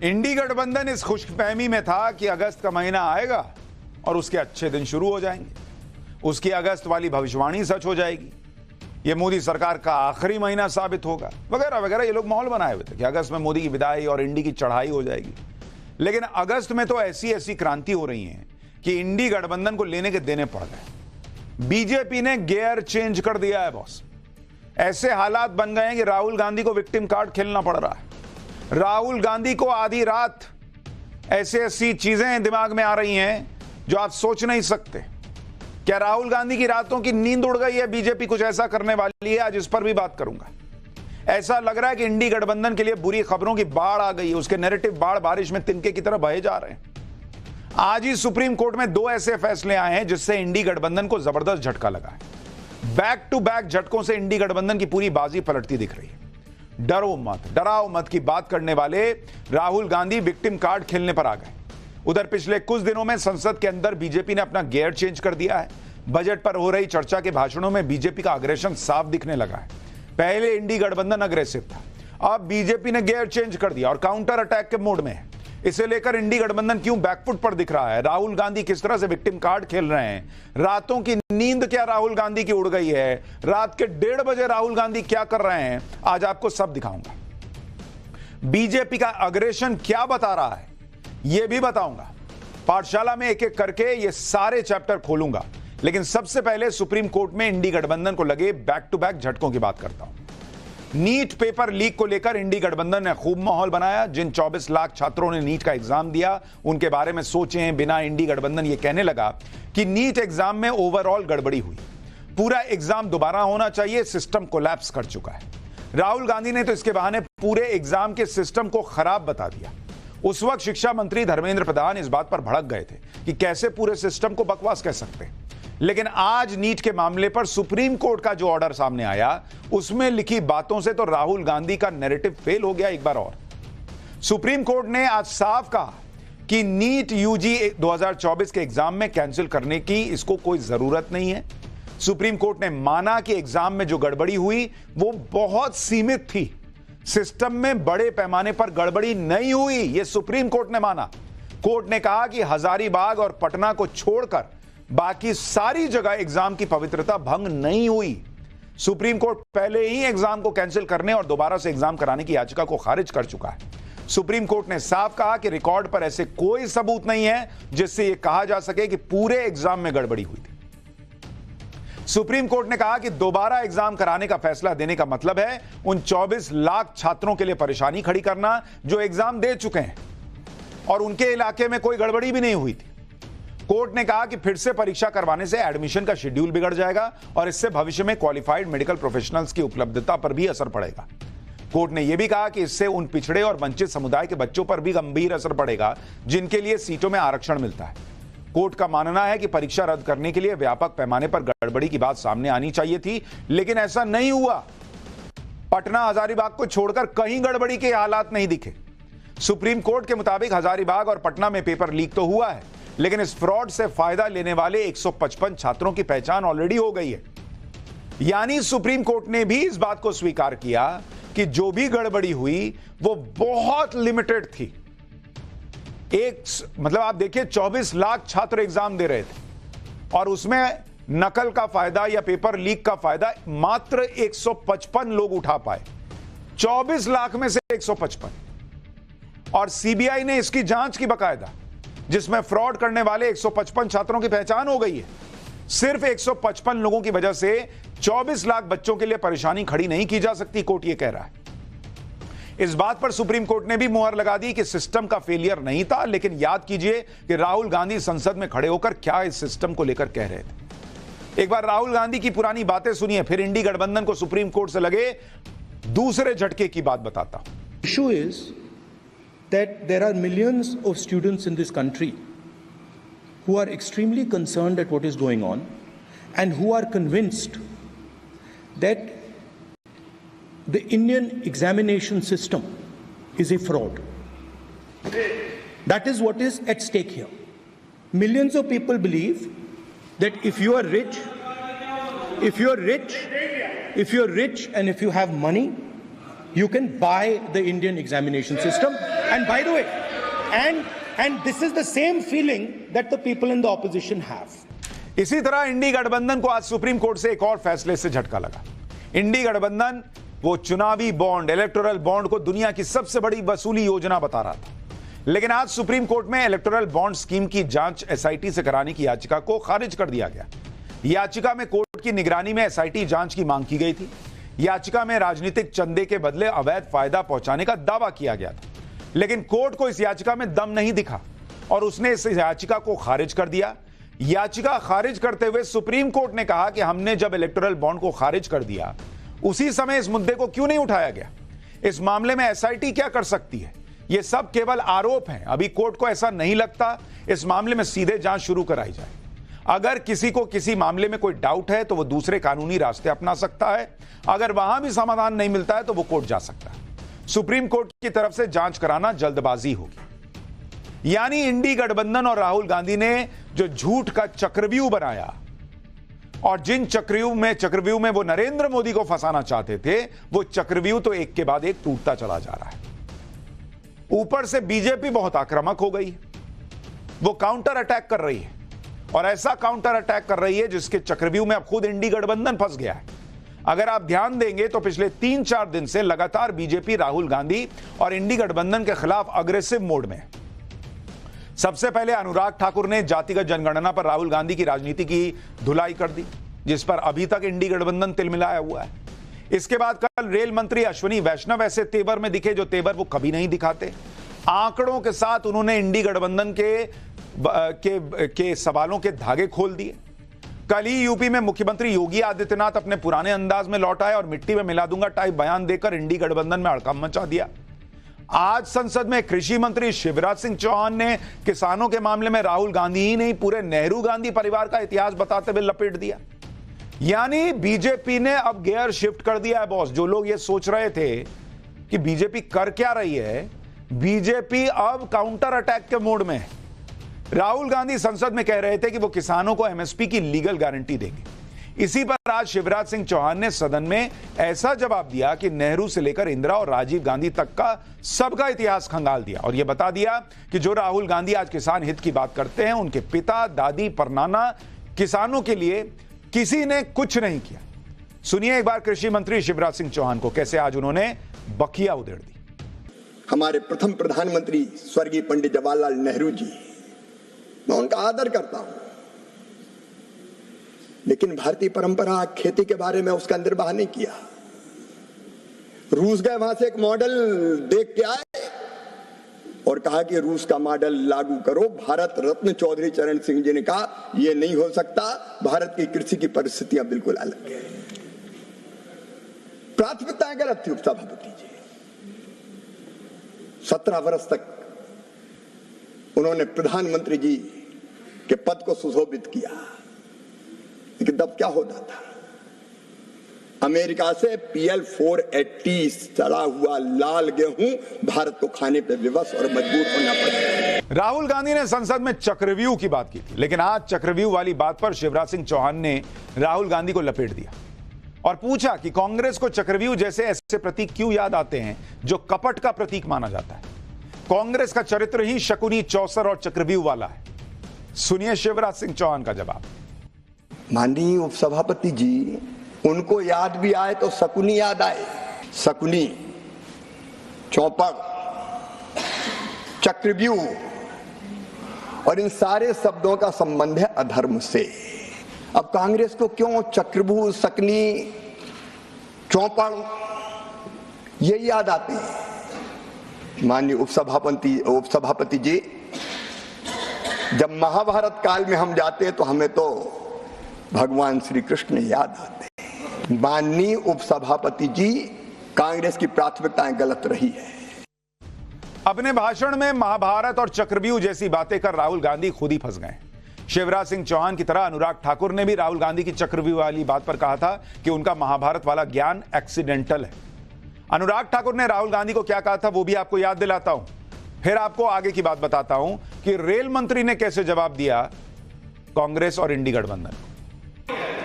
इंडी गठबंधन इस खुशफहमी में था कि अगस्त का महीना आएगा और उसके अच्छे दिन शुरू हो जाएंगे, उसकी अगस्त वाली भविष्यवाणी सच हो जाएगी, ये मोदी सरकार का आखिरी महीना साबित होगा, वगैरह वगैरह। ये लोग माहौल बनाए हुए थे कि अगस्त में मोदी की विदाई और इंडी की चढ़ाई हो जाएगी। लेकिन अगस्त में तो ऐसी ऐसी क्रांति हो रही है कि इंडी गठबंधन को लेने के देने पड़ गए। बीजेपी ने गियर चेंज कर दिया है बॉस। ऐसे हालात बन गए हैं कि राहुल गांधी को विक्टिम कार्ड खेलना पड़ रहा है। राहुल गांधी को आधी रात ऐसी ऐसी चीजें दिमाग में आ रही हैं जो आप सोच नहीं सकते। क्या राहुल गांधी की रातों की नींद उड़ गई है? बीजेपी कुछ ऐसा करने वाली है, आज इस पर भी बात करूंगा। ऐसा लग रहा है कि इंडी गठबंधन के लिए बुरी खबरों की बाढ़ आ गई है, उसके नैरेटिव बाढ़ बारिश में तिनके की तरह बहे जा रहे हैं। आज ही सुप्रीम कोर्ट में 2 ऐसे फैसले आए हैं जिससे इंडी गठबंधन को जबरदस्त झटका लगा है। बैक टू बैक झटकों से इंडी गठबंधन की पूरी बाजी पलटती दिख रही है। डरो मत, डराओ मत की बात करने वाले राहुल गांधी विक्टिम कार्ड खेलने पर आ गए। उधर पिछले कुछ दिनों में संसद के अंदर बीजेपी ने अपना गियर चेंज कर दिया है। बजट पर हो रही चर्चा के भाषणों में बीजेपी का अग्रेशन साफ दिखने लगा है। पहले इंडी गठबंधन अग्रेसिव था, अब बीजेपी ने गियर चेंज कर दिया और काउंटर अटैक के मोड में है। इसे लेकर इंडी गठबंधन क्यों बैकफुट पर दिख रहा है, राहुल गांधी किस तरह से विक्टिम कार्ड खेल रहे हैं, रातों की नींद क्या राहुल गांधी की उड़ गई है, रात के 1:30 बजे राहुल गांधी क्या कर रहे हैं, आज आपको सब दिखाऊंगा। बीजेपी का अग्रेशन क्या बता रहा है यह भी बताऊंगा। पाठशाला में एक एक करके ये सारे चैप्टर खोलूंगा, लेकिन सबसे पहले सुप्रीम कोर्ट में इंडी गठबंधन को लगे बैक टू बैक झटकों की बात करता हूं। नीट पेपर लीक को लेकर इंडी गठबंधन ने खूब माहौल बनाया। जिन 24 लाख छात्रों ने नीट का एग्जाम दिया उनके बारे में सोचे बिना इंडी गठबंधन ये कहने लगा कि नीट एग्जाम में ओवरऑल गड़बड़ी हुई, पूरा एग्जाम दोबारा होना चाहिए, सिस्टम कोलैप्स कर चुका है। राहुल गांधी ने तो इसके बहाने पूरे एग्जाम के सिस्टम को खराब बता दिया। उस वक्त शिक्षा मंत्री धर्मेंद्र प्रधान इस बात पर भड़क गए थे कि कैसे पूरे सिस्टम को बकवास कह सकते हैं। लेकिन आज नीट के मामले पर सुप्रीम कोर्ट का जो ऑर्डर सामने आया उसमें लिखी बातों से तो राहुल गांधी का नैरेटिव फेल हो गया एक बार और। सुप्रीम कोर्ट ने आज साफ कहा कि नीट यूजी 2024 के एग्जाम में कैंसिल करने की इसको कोई जरूरत नहीं है। सुप्रीम कोर्ट ने माना कि एग्जाम में जो गड़बड़ी हुई वो बहुत सीमित थी, सिस्टम में बड़े पैमाने पर गड़बड़ी नहीं हुई, यह सुप्रीम कोर्ट ने माना। कोर्ट ने कहा कि हजारीबाग और पटना को छोड़कर बाकी सारी जगह एग्जाम की पवित्रता भंग नहीं हुई। सुप्रीम कोर्ट पहले ही एग्जाम को कैंसिल करने और दोबारा से एग्जाम कराने की याचिका को खारिज कर चुका है। सुप्रीम कोर्ट ने साफ कहा कि रिकॉर्ड पर ऐसे कोई सबूत नहीं है जिससे यह कहा जा सके कि पूरे एग्जाम में गड़बड़ी हुई थी। सुप्रीम कोर्ट ने कहा कि दोबारा एग्जाम कराने का फैसला देने का मतलब है उन 24 लाख छात्रों के लिए परेशानी खड़ी करना जो एग्जाम दे चुके हैं और उनके इलाके में कोई गड़बड़ी भी नहीं हुई थी। कोर्ट ने कहा कि फिर से परीक्षा करवाने से एडमिशन का शेड्यूल बिगड़ जाएगा और इससे भविष्य में क्वालिफाइड मेडिकल प्रोफेशनल्स की उपलब्धता पर भी असर पड़ेगा। कोर्ट ने यह भी कहा कि इससे उन पिछड़े और वंचित समुदाय के बच्चों पर भी गंभीर असर पड़ेगा जिनके लिए सीटों में आरक्षण मिलता है। कोर्ट का मानना है कि परीक्षा रद्द करने के लिए व्यापक पैमाने पर गड़बड़ी की बात सामने आनी चाहिए थी, लेकिन ऐसा नहीं हुआ। पटना हजारीबाग को छोड़कर कहीं गड़बड़ी के हालात नहीं दिखे। सुप्रीम कोर्ट के मुताबिक हजारीबाग और पटना में पेपर लीक तो हुआ है, लेकिन इस फ्रॉड से फायदा लेने वाले 155 छात्रों की पहचान ऑलरेडी हो गई है। यानी सुप्रीम कोर्ट ने भी इस बात को स्वीकार किया कि जो भी गड़बड़ी हुई वो बहुत लिमिटेड थी। मतलब आप देखिए 24 लाख छात्र एग्जाम दे रहे थे और उसमें नकल का फायदा या पेपर लीक का फायदा मात्र 155 लोग उठा पाए। 24 लाख में से 155। और सीबीआई ने इसकी जांच की बकायदा, जिसमें फ्रॉड करने वाले 155 छात्रों की पहचान हो गई है। सिर्फ 155 लोगों की वजह से 24 लाख बच्चों के लिए परेशानी खड़ी नहीं की जा सकती, कोर्ट यह कह रहा है। इस बात पर सुप्रीम कोर्ट ने भी मुहर लगा दी कि सिस्टम का फेलियर नहीं था, लेकिन याद कीजिए कि राहुल गांधी संसद में खड़े होकर क्या इस सिस्टम को लेकर कह रहे थे। एक बार राहुल गांधी की पुरानी बातें सुनिए, फिर इंडी गठबंधन को सुप्रीम कोर्ट से लगे दूसरे झटके की बात बताता हूं। Issue is that there are millions of students in this country who are extremely concerned at what is going on and who are convinced that the Indian examination system is a fraud. That is what is at stake here. Millions of people believe that if you are rich and if you have money, you can buy the Indian examination system And by the way, and this is the same feeling that the people in the opposition have. इसी तरह इंडी गठबंधन को आज supreme court से एक और फैसले से झटका लगा। इंडी गठबंधन वो चुनावी बॉन्ड, इलेक्टोरल बॉन्ड को दुनिया की सबसे बड़ी वसूली योजना बता रहा था, लेकिन आज सुप्रीम कोर्ट में इलेक्टोरल बॉन्ड स्कीम की जांच एसआईटी से कराने की याचिका को खारिज कर दिया गया। याचिका में कोर्ट की निगरानी में एसआईटी जांच की मांग की गई थी। याचिका में राजनीतिक चंदे के बदले अवैध फायदा पहुंचाने का दावा किया गया था, लेकिन कोर्ट को इस याचिका में दम नहीं दिखा और उसने इस याचिका को खारिज कर दिया। याचिका खारिज करते हुए सुप्रीम कोर्ट ने कहा कि हमने जब इलेक्टोरल बॉन्ड को खारिज कर दिया उसी समय इस मुद्दे को क्यों नहीं उठाया गया। इस मामले में एसआईटी क्या कर सकती है? यह सब केवल आरोप हैं। अभी कोर्ट को ऐसा नहीं लगता इस मामले में सीधे जांच शुरू कराई जाए। अगर किसी को किसी मामले में कोई डाउट है तो वो दूसरे कानूनी रास्ते अपना सकता है। अगर वहां भी समाधान नहीं मिलता है तो वो कोर्ट जा सकता है। सुप्रीम कोर्ट की तरफ से जांच कराना जल्दबाजी होगी। यानी इंडी गठबंधन और राहुल गांधी ने जो झूठ का चक्रव्यूह बनाया और जिन चक्रव्यूह में वो नरेंद्र मोदी को फंसाना चाहते थे, वो चक्रव्यूह तो एक के बाद एक टूटता चला जा रहा है। ऊपर से बीजेपी बहुत आक्रामक हो गई, वो काउंटर अटैक कर रही है और ऐसा काउंटर अटैक कर रही है जिसके चक्रव्यूह में अब खुद इंडी गठबंधन फंस गया है। अगर आप ध्यान देंगे तो पिछले 3-4 दिन से लगातार बीजेपी राहुल गांधी और इंडी गठबंधन के खिलाफ अग्रेसिव मोड में है। सबसे पहले अनुराग ठाकुर ने जातिगत जनगणना पर राहुल गांधी की राजनीति की धुलाई कर दी, जिस पर अभी तक इंडी गठबंधन तिलमिलाया हुआ है। इसके बाद कल रेल मंत्री अश्विनी वैष्णव ऐसे तेवर में दिखे जो तेवर वो कभी नहीं दिखाते। आंकड़ों के साथ उन्होंने इंडी गठबंधन के सवालों के धागे खोल दिए। कल ही यूपी में मुख्यमंत्री योगी आदित्यनाथ अपने पुराने अंदाज में लौट आए और मिट्टी में मिला दूंगा टाइप बयान देकर इंडी गठबंधन में हड़कंप मचा दिया। आज संसद में कृषि मंत्री शिवराज सिंह चौहान ने किसानों के मामले में राहुल गांधी ही नहीं पूरे नेहरू गांधी परिवार का इतिहास बताते हुए लपेट दिया। यानी बीजेपी ने अब गियर शिफ्ट कर दिया है बॉस। जो लोग ये सोच रहे थे कि बीजेपी कर क्या रही है, बीजेपी अब काउंटर अटैक के मोड में है। राहुल गांधी संसद में कह रहे थे कि वो किसानों को एमएसपी की लीगल गारंटी देंगे। इसी पर आज शिवराज सिंह चौहान ने सदन में ऐसा जवाब दिया कि नेहरू से लेकर इंदिरा और राजीव गांधी तक का सबका इतिहास खंगाल दिया और यह बता दिया कि जो राहुल गांधी आज किसान हित की बात करते हैं, उनके पिता, दादी, परनाना किसानों के लिए किसी ने कुछ नहीं किया। सुनिए एक बार कृषि मंत्री शिवराज सिंह चौहान को, कैसे आज उन्होंने बखिया उधेड़ दी। हमारे प्रथम प्रधानमंत्री स्वर्गीय पंडित जवाहरलाल नेहरू जी, मैं उनका आदर करता हूं, लेकिन भारतीय परंपरा खेती के बारे में उसका निर्वाह नहीं किया। रूस गए, वहां से एक मॉडल देख के आए और कहा कि रूस का मॉडल लागू करो। भारत रत्न चौधरी चरण सिंह जी ने कहा यह नहीं हो सकता, भारत की कृषि की परिस्थितियां बिल्कुल अलग है। प्राथमिकताएं गलत थी उपसभापति जी। 17 वर्ष तक उन्होंने प्रधानमंत्री जी के पद को सुशोभित किया, लेकिन तब क्या होता था? अमेरिका से PL-480 चढ़ा हुआ लाल गेहूं भारत को खाने पे विवश और मजबूर होना पड़ा। राहुल गांधी ने संसद में चक्रव्यूह की बात की थी, लेकिन आज चक्रव्यूह वाली बात पर शिवराज सिंह चौहान ने राहुल गांधी को लपेट दिया और पूछा कि कांग्रेस को चक्रव्यूह जैसे ऐसे प्रतीक क्यों याद आते हैं जो कपट का प्रतीक माना जाता है। कांग्रेस का चरित्र ही शकुनी, चौसर और चक्रव्यूह वाला है। सुनिए शिवराज सिंह चौहान का जवाब। माननीय उपसभापति जी, उनको याद भी आए तो शकुनी याद आए। शकुनी, चौपड़, चक्रव्यूह और इन सारे शब्दों का संबंध है अधर्म से। अब कांग्रेस को क्यों चक्रव्यूह, शकुनी, चौपड़ ये याद आते हैं? माननीय उपसभापति जी, जब महाभारत काल में हम जाते हैं तो हमें तो भगवान श्री कृष्ण याद आते हैं। माननीय उपसभापति जी, कांग्रेस की प्राथमिकताएं गलत रही है। अपने भाषण में महाभारत और चक्रव्यूह जैसी बातें कर राहुल गांधी खुद ही फंस गए। शिवराज सिंह चौहान की तरह अनुराग ठाकुर ने भी राहुल गांधी की चक्रव्यूह वाली बात पर कहा था कि उनका महाभारत वाला ज्ञान एक्सीडेंटल है। अनुराग ठाकुर ने राहुल गांधी को क्या कहा था वो भी आपको याद दिलाता हूं, फिर आपको आगे की बात बताता हूं कि रेल मंत्री ने कैसे जवाब दिया कांग्रेस और इंडी गठबंधन।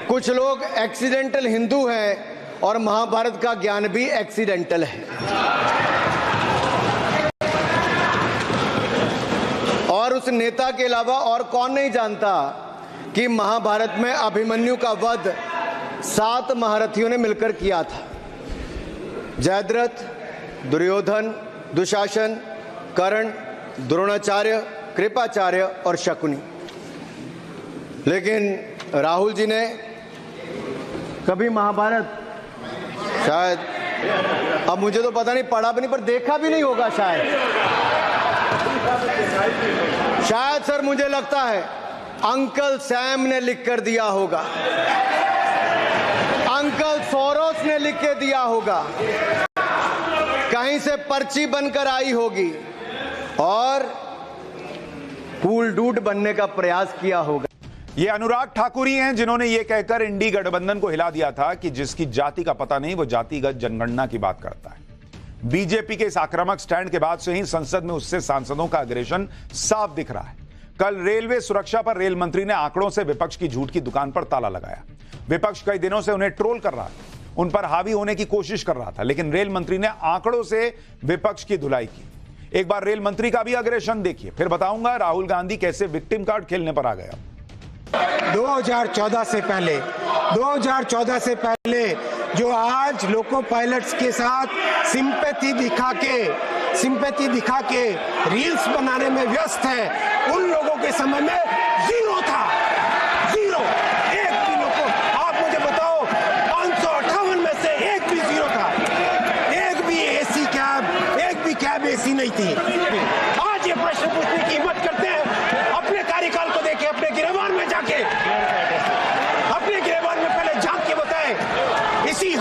कुछ लोग एक्सीडेंटल हिंदू हैं और महाभारत का ज्ञान भी एक्सीडेंटल है। उस नेता के अलावा और कौन नहीं जानता कि महाभारत में अभिमन्यु का वध 7 महारथियों ने मिलकर किया था। जयद्रथ, दुर्योधन, दुशासन, कर्ण, द्रोणाचार्य, कृपाचार्य और शकुनी। लेकिन राहुल जी ने कभी महाभारत, शायद अब मुझे तो पता नहीं, पढ़ा भी नहीं, पर देखा भी नहीं होगा शायद सर मुझे लगता है अंकल सैम ने लिख कर दिया होगा, अंकल सोरोस ने लिख के दिया होगा, कहीं से पर्ची बनकर आई होगी और कूल डूड बनने का प्रयास किया होगा। ये अनुराग ठाकुर ही हैं जिन्होंने ये कहकर इंडी गठबंधन को हिला दिया था कि जिसकी जाति का पता नहीं वो जातिगत जनगणना की बात करता है। बीजेपी के इस आक्रामक स्टैंड के बाद से ही संसद में उससे सांसदों का अग्रेशन साफ दिख रहा है। कल रेलवे सुरक्षा पर रेल मंत्री ने आंकड़ों से विपक्ष की झूठ की दुकान पर ताला लगाया। विपक्ष कई दिनों से उन्हें ट्रोल कर रहा था, उन पर हावी होने की कोशिश कर रहा था, लेकिन रेल मंत्री ने आंकड़ों से विपक्ष की धुलाई की। एक बार रेल मंत्री का भी अग्रेशन देखिए, फिर बताऊंगा राहुल गांधी कैसे विक्टिम कार्ड खेलने पर आ गया। 2014 से पहले जो आज लोको पायलट्स के साथ सिंपैथी दिखा के रील्स बनाने में व्यस्त है, उन लोगों के समय में जीरो था, जीरो, एक भी लोको, आप मुझे बताओ 558 में से एक भी जीरो था, एक भी एसी कैब, एक भी कैब एसी नहीं थी। आज ये प्रश्न पूछने की हिम्मत करते हैं, अपने कार्यकाल को देखे, अपने गिरबान में जाके, अपने गिरबान में पहले झांक के बताएं। इसी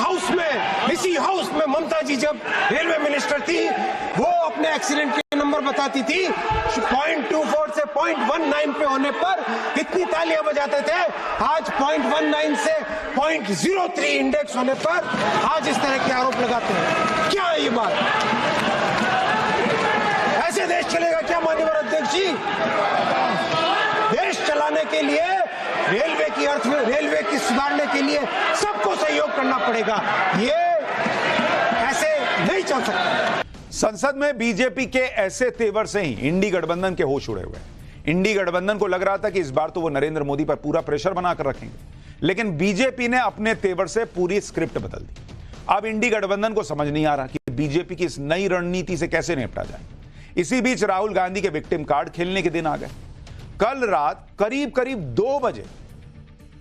हाउस में ममता जी जब रेलवे मिनिस्टर थी, वो अपने एक्सीडेंट के नंबर बताती थी, 0.24 से 0.19 पे होने पर कितनी तालियां बजाते थे। आज 0.19 से 0.03 इंडेक्स होने पर आज इस तरह के आरोप लगाते हैं। क्या है ये बात? ऐसे देश चलेगा क्या माननीय अध्यक्ष जी? देश चलाने के लिए रेलवे की सुधारने के लिए सबको सहयोग करना पड़ेगा, ये ऐसे नहीं चल सकता। संसद में बीजेपी के ऐसे तेवर से ही इंडी गठबंधन के होश उड़े हुए। इंडी गठबंधन को लग रहा था कि इस बार तो वो नरेंद्र मोदी पर पूरा प्रेशर बनाकर रखेंगे, लेकिन बीजेपी ने अपने तेवर से पूरी स्क्रिप्ट बदल दी। अब इंडी गठबंधन को समझ नहीं आ रहा कि बीजेपी की इस नई रणनीति से कैसे निपटा जाए। इसी बीच राहुल गांधी के विक्टिम कार्ड खेलने के दिन आ गए। कल रात करीब 2 बजे,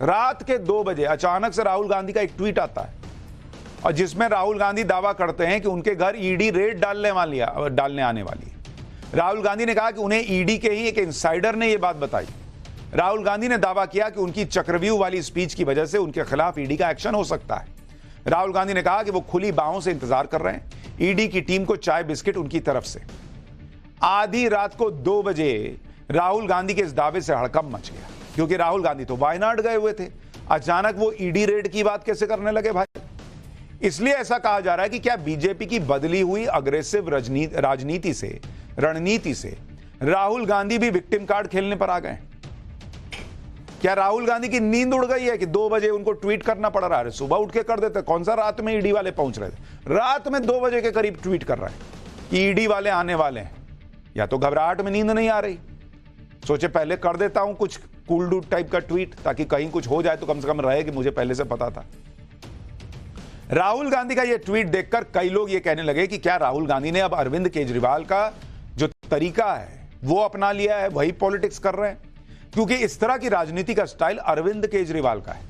रात के 2 बजे अचानक से राहुल गांधी का एक ट्वीट आता है और जिसमें राहुल गांधी दावा करते हैं कि उनके घर ईडी रेड डालने आने वाली है। राहुल गांधी ने कहा कि उन्हें ईडी के ही एक इनसाइडर ने यह बात बताई। राहुल गांधी ने दावा किया कि उनकी चक्रव्यूह वाली स्पीच की वजह से उनके खिलाफ ईडी का एक्शन हो सकता है। राहुल गांधी ने कहा कि वो खुली बाहों से इंतजार कर रहे हैं, ईडी की टीम को चाय बिस्किट उनकी तरफ से। आधी रात को 2 बजे राहुल गांधी के इस दावे से हड़कंप मच गया, क्योंकि राहुल गांधी तो वायनाड गए हुए थे, अचानक वो ईडी रेड की बात कैसे करने लगे भाई। इसलिए ऐसा कहा जा रहा है कि क्या बीजेपी की बदली हुई अग्रेसिव रणनीति से राहुल गांधी भी विक्टिम कार्ड खेलने पर आ गए। क्या राहुल गांधी की नींद उड़ गई है कि 2 बजे उनको ट्वीट करना पड़ रहा है? सुबह उठ के कर देते, कौन सा रात में ईडी वाले पहुंच रहे थे? रात में 2 बजे के करीब ट्वीट कर रहे हैं कि ईडी वाले आने वाले हैं। या तो घबराहट में नींद नहीं आ रही, सोचे पहले कर देता हूं कुछ कूल डूड टाइप का ट्वीट, ताकि कहीं कुछ हो जाए तो कम से कम रहे कि मुझे पहले से पता था। राहुल गांधी का यह ट्वीट देखकर कई लोग यह कहने लगे कि क्या राहुल गांधी ने अब अरविंद केजरीवाल का जो तरीका है वो अपना लिया है, वही पॉलिटिक्स कर रहे हैं? क्योंकि इस तरह की राजनीति का स्टाइल अरविंद केजरीवाल का है।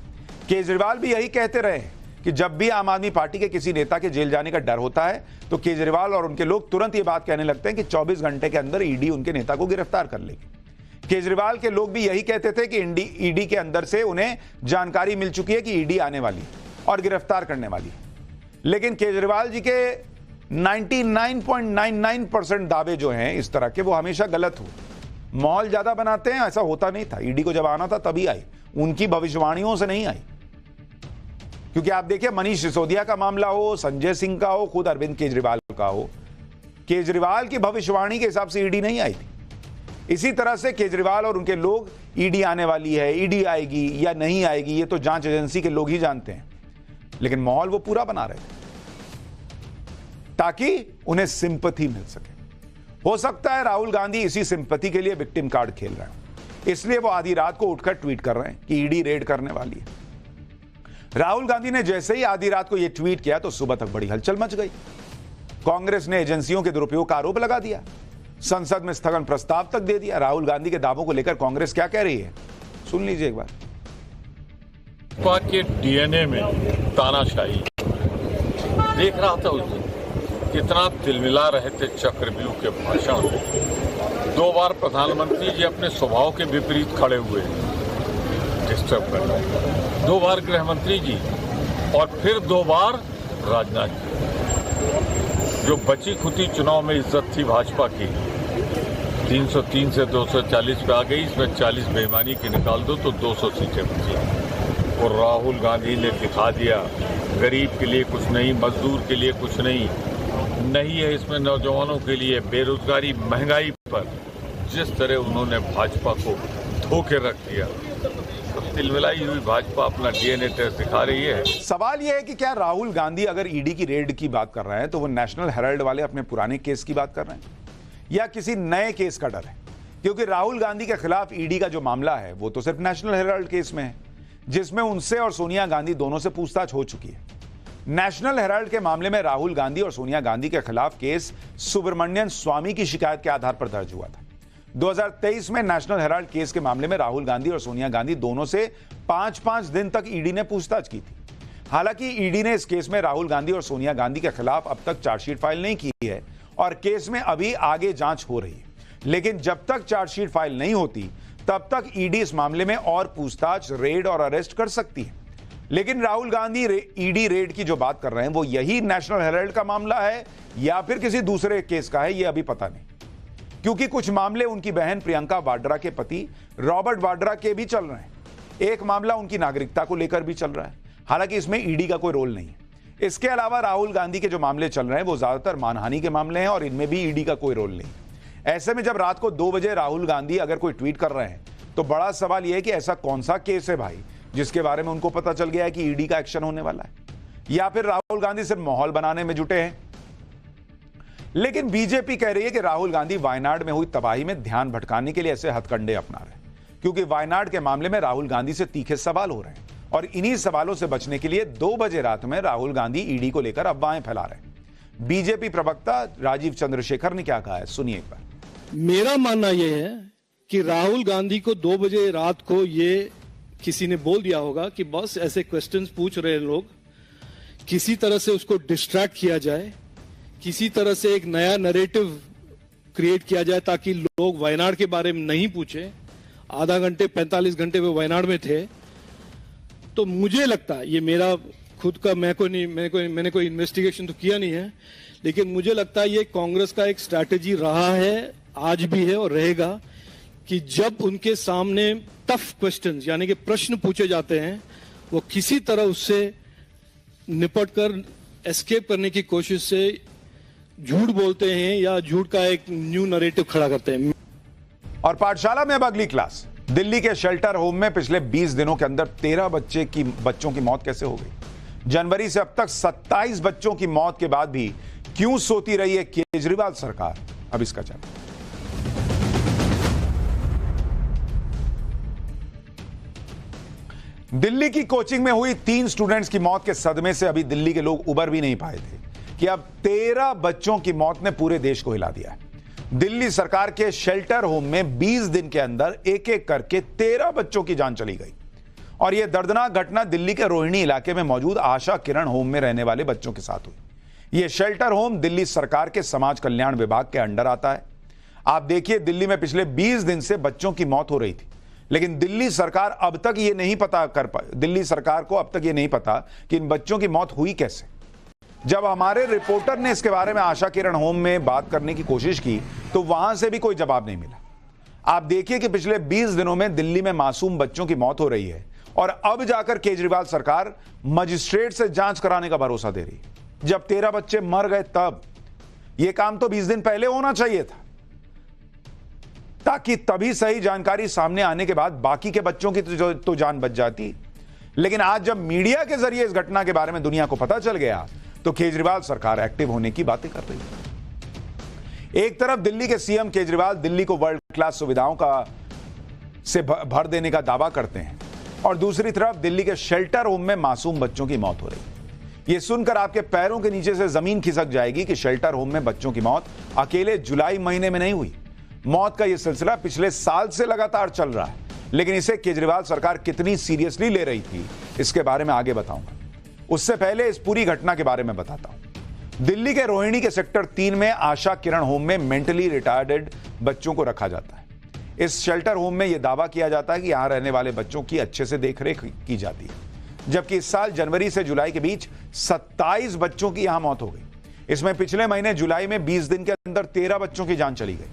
केजरीवाल भी यही कहते रहे कि जब भी आम आदमी पार्टी के किसी नेता के जेल जाने का डर होता है तो केजरीवाल और उनके लोग तुरंत ये बात कहने लगते हैं कि 24 घंटे के अंदर ईडी उनके नेता को गिरफ्तार कर लेगी। केजरीवाल के लोग भी यही कहते थे कि ईडी के अंदर से उन्हें जानकारी मिल चुकी है कि ईडी आने वाली है और गिरफ्तार करने वाली है। लेकिन केजरीवाल जी के 99.99% दावे जो हैं इस तरह के, वो हमेशा गलत हुए। माहौल ज्यादा बनाते हैं, ऐसा होता नहीं था। ईडी को जब आना था तभी आई, उनकी भविष्यवाणियों से नहीं आई। क्योंकि आप देखिए, मनीष सिसोदिया का मामला हो, संजय सिंह का हो, खुद अरविंद केजरीवाल का हो, केजरीवाल की भविष्यवाणी के हिसाब से ईडी नहीं आई थी। इसी तरह से केजरीवाल और उनके लोग ईडी आने वाली है, ईडी आएगी या नहीं आएगी, ये तो जांच एजेंसी के लोग ही जानते हैं। लेकिन माहौल वो पूरा बना रहे थे ताकि उन्हें सिंपैथी मिल सके, हो सकता है राहुल गांधी इसी सिंपैथी के लिए विक्टिम कार्ड खेल रहे हैं, इसलिए वो आधी रात को उठकर ट्वीट कर रहे हैं कि ईडी रेड करने वाली है। राहुल गांधी ने जैसे ही आधी रात को यह ट्वीट किया तो सुबह तक बड़ी हलचल मच गई। कांग्रेस ने एजेंसियों के दुरुपयोग का आरोप लगा दिया, संसद में स्थगन प्रस्ताव तक दे दिया। राहुल गांधी के दावों को लेकर कांग्रेस क्या कह रही है, सुन लीजिए एक बार। भाजपा के डीएनए में तानाशाही देख रहा था उस दिन, कितना तिलमिला रहे थे चक्रव्यूह के भाषण में। 2 बार प्रधानमंत्री जी अपने स्वभाव के विपरीत खड़े हुए, डिस्टर्ब कर रहे। 2 बार गृह मंत्री जी और फिर 2 बार राजनाथ जी। जो बची खुदी चुनाव में इज्जत थी भाजपा की, 303 से 240 पे आ गई, इसमें 40 बेईमानी की निकाल दो तो 200 सीटें बची। और राहुल गांधी ने दिखा दिया गरीब के लिए कुछ नहीं, मजदूर के लिए कुछ नहीं है इसमें, नौजवानों के लिए, बेरोजगारी, महंगाई पर जिस तरह उन्होंने भाजपा को धोखे रख दिया, तो तिलमिलाई हुई भाजपा अपना डीएनए टेस्ट दिखा रही है। सवाल यह है कि क्या राहुल गांधी अगर ईडी की रेड की बात कर रहे हैं तो वो नेशनल हेराल्ड वाले अपने पुराने केस की बात कर रहे हैं या किसी नए केस का डर है? क्योंकि राहुल गांधी के खिलाफ ईडी का जो मामला है वो तो सिर्फ नेशनल हेराल्ड केस में है, जिसमें उनसे और सोनिया गांधी दोनों से पूछताछ हो चुकी है। नेशनल हेराल्ड के मामले में राहुल गांधी और सोनिया गांधी के खिलाफ केस सुब्रमण्यन स्वामी की शिकायत के आधार पर दर्ज हुआ था। 2023 में नेशनल हेराल्ड केस के मामले में राहुल गांधी और सोनिया गांधी दोनों से 5-5 दिन तक ईडी ने पूछताछ की थी। हालांकि ईडी ने इस केस में राहुल गांधी और सोनिया गांधी के खिलाफ अब तक चार्जशीट फाइल नहीं की है और केस में अभी आगे जांच हो रही है। लेकिन जब तक चार्जशीट फाइल नहीं होती तब तक ईडी इस मामले में और पूछताछ, रेड और अरेस्ट कर सकती है। लेकिन राहुल गांधी ईडी रेड की जो बात कर रहे हैं वो यही नेशनल हेराल्ड का मामला है या फिर किसी दूसरे केस का है, ये अभी पता नहीं, क्योंकि कुछ मामले उनकी बहन प्रियंका वाड्रा के पति रॉबर्ट वाड्रा के भी चल रहे हैं। एक मामला उनकी नागरिकता को लेकर भी चल रहा है, हालांकि इसमें ईडी का कोई रोल नहीं है। इसके अलावा राहुल गांधी के जो मामले चल रहे हैं वो ज्यादातर मानहानि के मामले हैं और इनमें भी ईडी का कोई रोल नहीं। ऐसे में जब रात को 2 बजे राहुल गांधी अगर कोई ट्वीट कर रहे हैं तो बड़ा सवाल यह है कि ऐसा कौन सा केस है भाई जिसके बारे में उनको पता चल गया है कि ईडी का एक्शन होने वाला है, या फिर राहुल गांधी सिर्फ माहौल बनाने में जुटे हैं। लेकिन बीजेपी कह रही है कि राहुल गांधी वायनाड में हुई तबाही में ध्यान भटकाने के लिए ऐसे हथकंडे अपना रहे हैं, क्योंकि वायनाड के मामले में राहुल गांधी से तीखे सवाल हो रहे हैं और इन्हीं सवालों से बचने के लिए 2 बजे रात में राहुल गांधी ईडी को लेकर अफवाहें फैला रहे हैं। बीजेपी प्रवक्ता राजीव चंद्रशेखर ने क्या कहा है, सुनिए एक बार। मेरा मानना यह है कि राहुल गांधी को 2 बजे रात को ये किसी ने बोल दिया होगा कि बस ऐसे क्वेश्चंस पूछ रहे लोग, किसी तरह से उसको डिस्ट्रैक्ट किया जाए, किसी तरह से एक नया नैरेटिव क्रिएट किया जाए ताकि लोग वायनाड के बारे में नहीं पूछे। आधा घंटे 45 घंटे वो वायनाड में थे। तो मुझे लगता है, ये मेरा खुद का, मैंने कोई इन्वेस्टिगेशन तो किया नहीं है, लेकिन मुझे लगता है ये कांग्रेस का एक स्ट्रैटेजी रहा है, आज भी है और रहेगा, कि जब उनके सामने टफ क्वेश्चंस यानी कि प्रश्न पूछे जाते हैं वो किसी तरह उससे निपट कर एस्केप करने की कोशिश से झूठ बोलते हैं या झूठ का एक न्यू नैरेटिव खड़ा करते हैं। और पाठशाला में अब अगली क्लास। दिल्ली के शेल्टर होम में पिछले 20 दिनों के अंदर 13 बच्चों की मौत कैसे हो गई? जनवरी से अब तक 27 बच्चों की मौत के बाद भी क्यों सोती रही है केजरीवाल सरकार? अब इसका जवाब। दिल्ली की कोचिंग में हुई 3 स्टूडेंट्स की मौत के सदमे से अभी दिल्ली के लोग उबर भी नहीं पाए थे कि अब 13 बच्चों की मौत ने पूरे देश को हिला दिया है। दिल्ली सरकार के शेल्टर होम में 20 दिन के अंदर एक एक करके 13 बच्चों की जान चली गई और यह दर्दनाक घटना दिल्ली के रोहिणी इलाके में मौजूद आशा किरण होम में रहने वाले बच्चों के साथ हुई। यह शेल्टर होम दिल्ली सरकार के समाज कल्याण विभाग के अंडर आता है। आप देखिए, दिल्ली में पिछले 20 दिन से बच्चों की मौत हो रही थी, लेकिन दिल्ली सरकार को अब तक ये नहीं पता कि इन बच्चों की मौत हुई कैसे। जब हमारे रिपोर्टर ने इसके बारे में आशा किरण होम में बात करने की कोशिश की तो वहां से भी कोई जवाब नहीं मिला। आप देखिए कि पिछले 20 दिनों में दिल्ली में मासूम बच्चों की मौत हो रही है और अब जाकर केजरीवाल सरकार मजिस्ट्रेट से जांच कराने का भरोसा दे रही है। जब 13 बच्चे मर गए तब यह काम तो 20 दिन पहले होना चाहिए था, ताकि तभी सही जानकारी सामने आने के बाद बाकी के बच्चों की तो जान बच जाती। लेकिन आज जब मीडिया के जरिए इस घटना के बारे में दुनिया को पता चल गया तो केजरीवाल सरकार एक्टिव होने की बातें कर रही है। एक तरफ दिल्ली के सीएम केजरीवाल दिल्ली को वर्ल्ड क्लास सुविधाओं का से भर देने का दावा करते हैं और दूसरी तरफ दिल्ली के शेल्टर होम में मासूम बच्चों की मौत हो रही है। यह सुनकर आपके पैरों के नीचे से जमीन खिसक जाएगी कि शेल्टर होम में बच्चों की मौत अकेले जुलाई महीने में नहीं हुई। मौत का यह सिलसिला पिछले साल से लगातार चल रहा है, लेकिन इसे केजरीवाल सरकार कितनी सीरियसली ले रही थी इसके बारे में आगे बताऊंगा। उससे पहले इस पूरी घटना के बारे में बताता हूं। दिल्ली के रोहिणी के सेक्टर 3 में आशा किरण होम में मेंटली रिटार्डेड बच्चों को रखा जाता है। इस शेल्टर होम में यह दावा किया जाता है कि यहां रहने वाले बच्चों की अच्छे से देखरेख की जाती है, जबकि इस साल जनवरी से जुलाई के बीच 27 बच्चों की यहां मौत हो गई। इसमें पिछले महीने जुलाई में 20 दिन के अंदर 13 बच्चों की जान चली गई।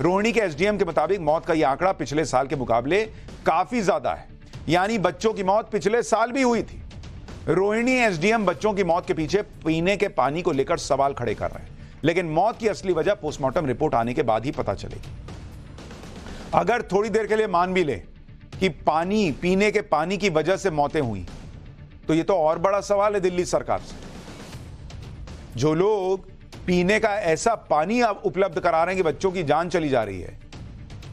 रोहिणी के एसडीएम के मुताबिक मौत का यह आंकड़ा पिछले साल के मुकाबले काफी ज्यादा है, यानी बच्चों की मौत पिछले साल भी हुई थी। रोहिणी एसडीएम बच्चों की मौत के पीछे पीने के पानी को लेकर सवाल खड़े कर रहे हैं, लेकिन मौत की असली वजह पोस्टमार्टम रिपोर्ट आने के बाद ही पता चलेगी। अगर थोड़ी देर के लिए मान भी ले कि पीने के पानी की वजह से मौतें हुई, तो यह तो और बड़ा सवाल है दिल्ली सरकार से। जो लोग पीने का ऐसा पानी उपलब्ध करा रहे हैं कि बच्चों की जान चली जा रही है,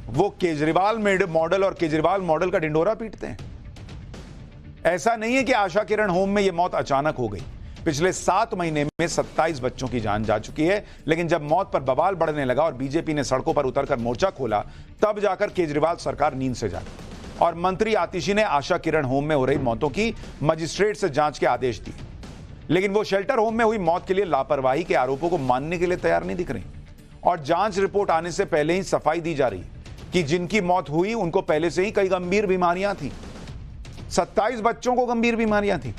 वो केजरीवाल मॉडल और केजरीवाल मॉडल का ढिंडोरा पीटते हैं। ऐसा नहीं है कि आशा किरण होम में यह मौत अचानक हो गई। पिछले 7 महीने में 27 बच्चों की जान जा चुकी है, लेकिन जब मौत पर बवाल बढ़ने लगा और बीजेपी ने सड़कों पर उतरकर मोर्चा खोला, तब जाकर केजरीवाल सरकार नींद से जागी और मंत्री आतिशी ने आशा किरण होम में हो रही मौतों की मजिस्ट्रेट से जांच के आदेश दिए। लेकिन वो शेल्टर होम में हुई मौत के लिए लापरवाही के आरोपों को मानने के लिए तैयार नहीं दिख रही और जांच रिपोर्ट आने से पहले ही सफाई दी जा रही है कि जिनकी मौत हुई उनको पहले से ही कई गंभीर बीमारियां थी। 27 बच्चों को गंभीर बीमारियां थी।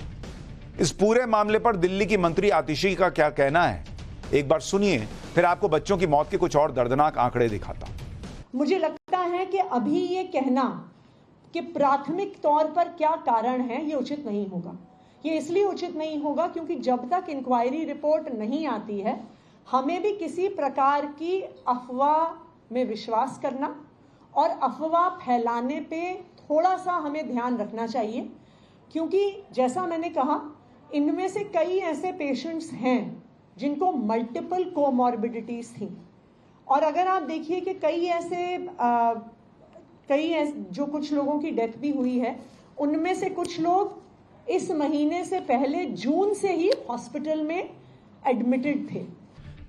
इस पूरे मामले पर दिल्ली की मंत्री आतिशी का क्या कहना है, एक बार सुनिए, फिर आपको बच्चों की मौत के कुछ और दर्दनाक आंकड़े दिखाता हूं। मुझे लगता है कि अभी ये कहना कि प्राथमिक तौर पर क्या कारण है, ये उचित नहीं होगा। ये इसलिए उचित नहीं होगा क्योंकि जब तक इंक्वायरी रिपोर्ट नहीं आती है, हमें भी किसी प्रकार की अफवाह में विश्वास करना और अफवाह फैलाने पे थोड़ा सा हमें ध्यान रखना चाहिए, क्योंकि जैसा मैंने कहा, इनमें से कई ऐसे पेशेंट्स हैं जिनको मल्टीपल कोमॉर्बिडिटीज थी। और अगर आप देखिए कि कई ऐसे जो कुछ लोगों की डेथ भी हुई है, उनमें से कुछ लोग इस महीने से पहले जून से ही हॉस्पिटल में एडमिटेड थे।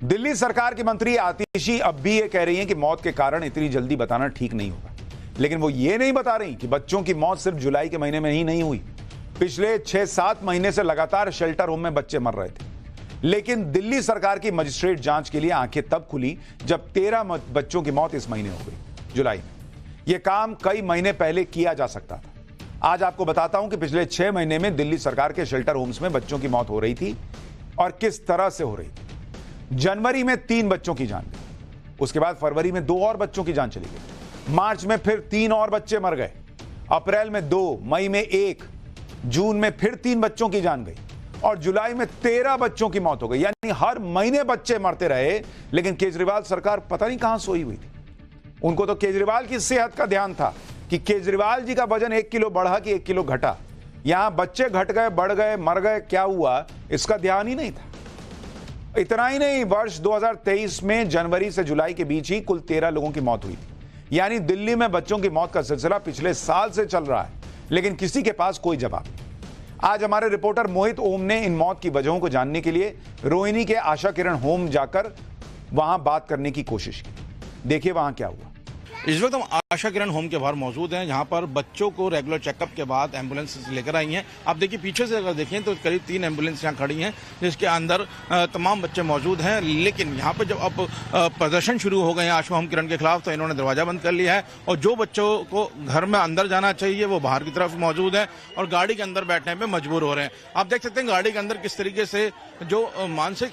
दिल्ली सरकार की मंत्री आतिशी अब भी ये कह रही हैं कि मौत के कारण इतनी जल्दी बताना ठीक नहीं होगा, लेकिन वो ये नहीं बता रही कि बच्चों की मौत सिर्फ जुलाई के महीने में ही नहीं हुई। पिछले 6-7 महीने से लगातार शेल्टर होम में बच्चे मर रहे थे। लेकिन दिल्ली सरकार की मजिस्ट्रेट जांच के लिए आंखें तब खुली जब 13 बच्चों की मौत इस महीने हो गई, जुलाई में। यह काम कई महीने पहले किया जा सकता था। आज आपको बताता हूं कि पिछले 6 महीने में दिल्ली सरकार के शेल्टर होम्स में बच्चों की मौत हो रही थी और किस तरह से हो रही थी। जनवरी में 3 बच्चों की जान गई, उसके बाद फरवरी में 2 और बच्चों की जान चली गई, मार्च में फिर 3 और बच्चे मर गए, अप्रैल में 2, मई में 1, जून में फिर 3 बच्चों की जान गई और जुलाई में 13 बच्चों की मौत हो गई। यानी हर महीने बच्चे मरते रहे, लेकिन केजरीवाल सरकार पता नहीं कहां सोई हुई थी। उनको तो केजरीवाल की सेहत का ध्यान था कि केजरीवाल जी का वजन 1 किलो बढ़ा कि 1 किलो घटा। यहां बच्चे घट गए, बढ़ गए, मर गए, क्या हुआ, इसका ध्यान ही नहीं था। इतना ही नहीं, वर्ष 2023 में जनवरी से जुलाई के बीच ही कुल 13 लोगों की मौत हुई थी। यानी दिल्ली में बच्चों की मौत का सिलसिला पिछले साल से चल रहा है, लेकिन किसी के पास कोई जवाब नहीं। आज हमारे रिपोर्टर मोहित ओम ने इन मौत की वजहों को जानने के लिए रोहिणी के आशा किरण होम जाकर वहां बात करने की कोशिश की। देखिए वहां क्या हुआ। इस वक्त हम आशा किरण होम के बाहर मौजूद हैं, जहां पर बच्चों को रेगुलर चेकअप के बाद एम्बुलेंस लेकर आई हैं। आप देखिए पीछे से अगर देखें तो करीब 3 एम्बुलेंस यहां खड़ी हैं, जिसके अंदर तमाम बच्चे मौजूद हैं। लेकिन यहां पर जब अब प्रदर्शन शुरू हो गए हैं आशा होम किरण के खिलाफ, तो इन्होंने दरवाजा बंद कर लिया है और जो बच्चों को घर में अंदर जाना चाहिए वो बाहर की तरफ मौजूद है और गाड़ी के अंदर बैठने पर मजबूर हो रहे हैं। आप देख सकते हैं गाड़ी के अंदर किस तरीके से जो मानसिक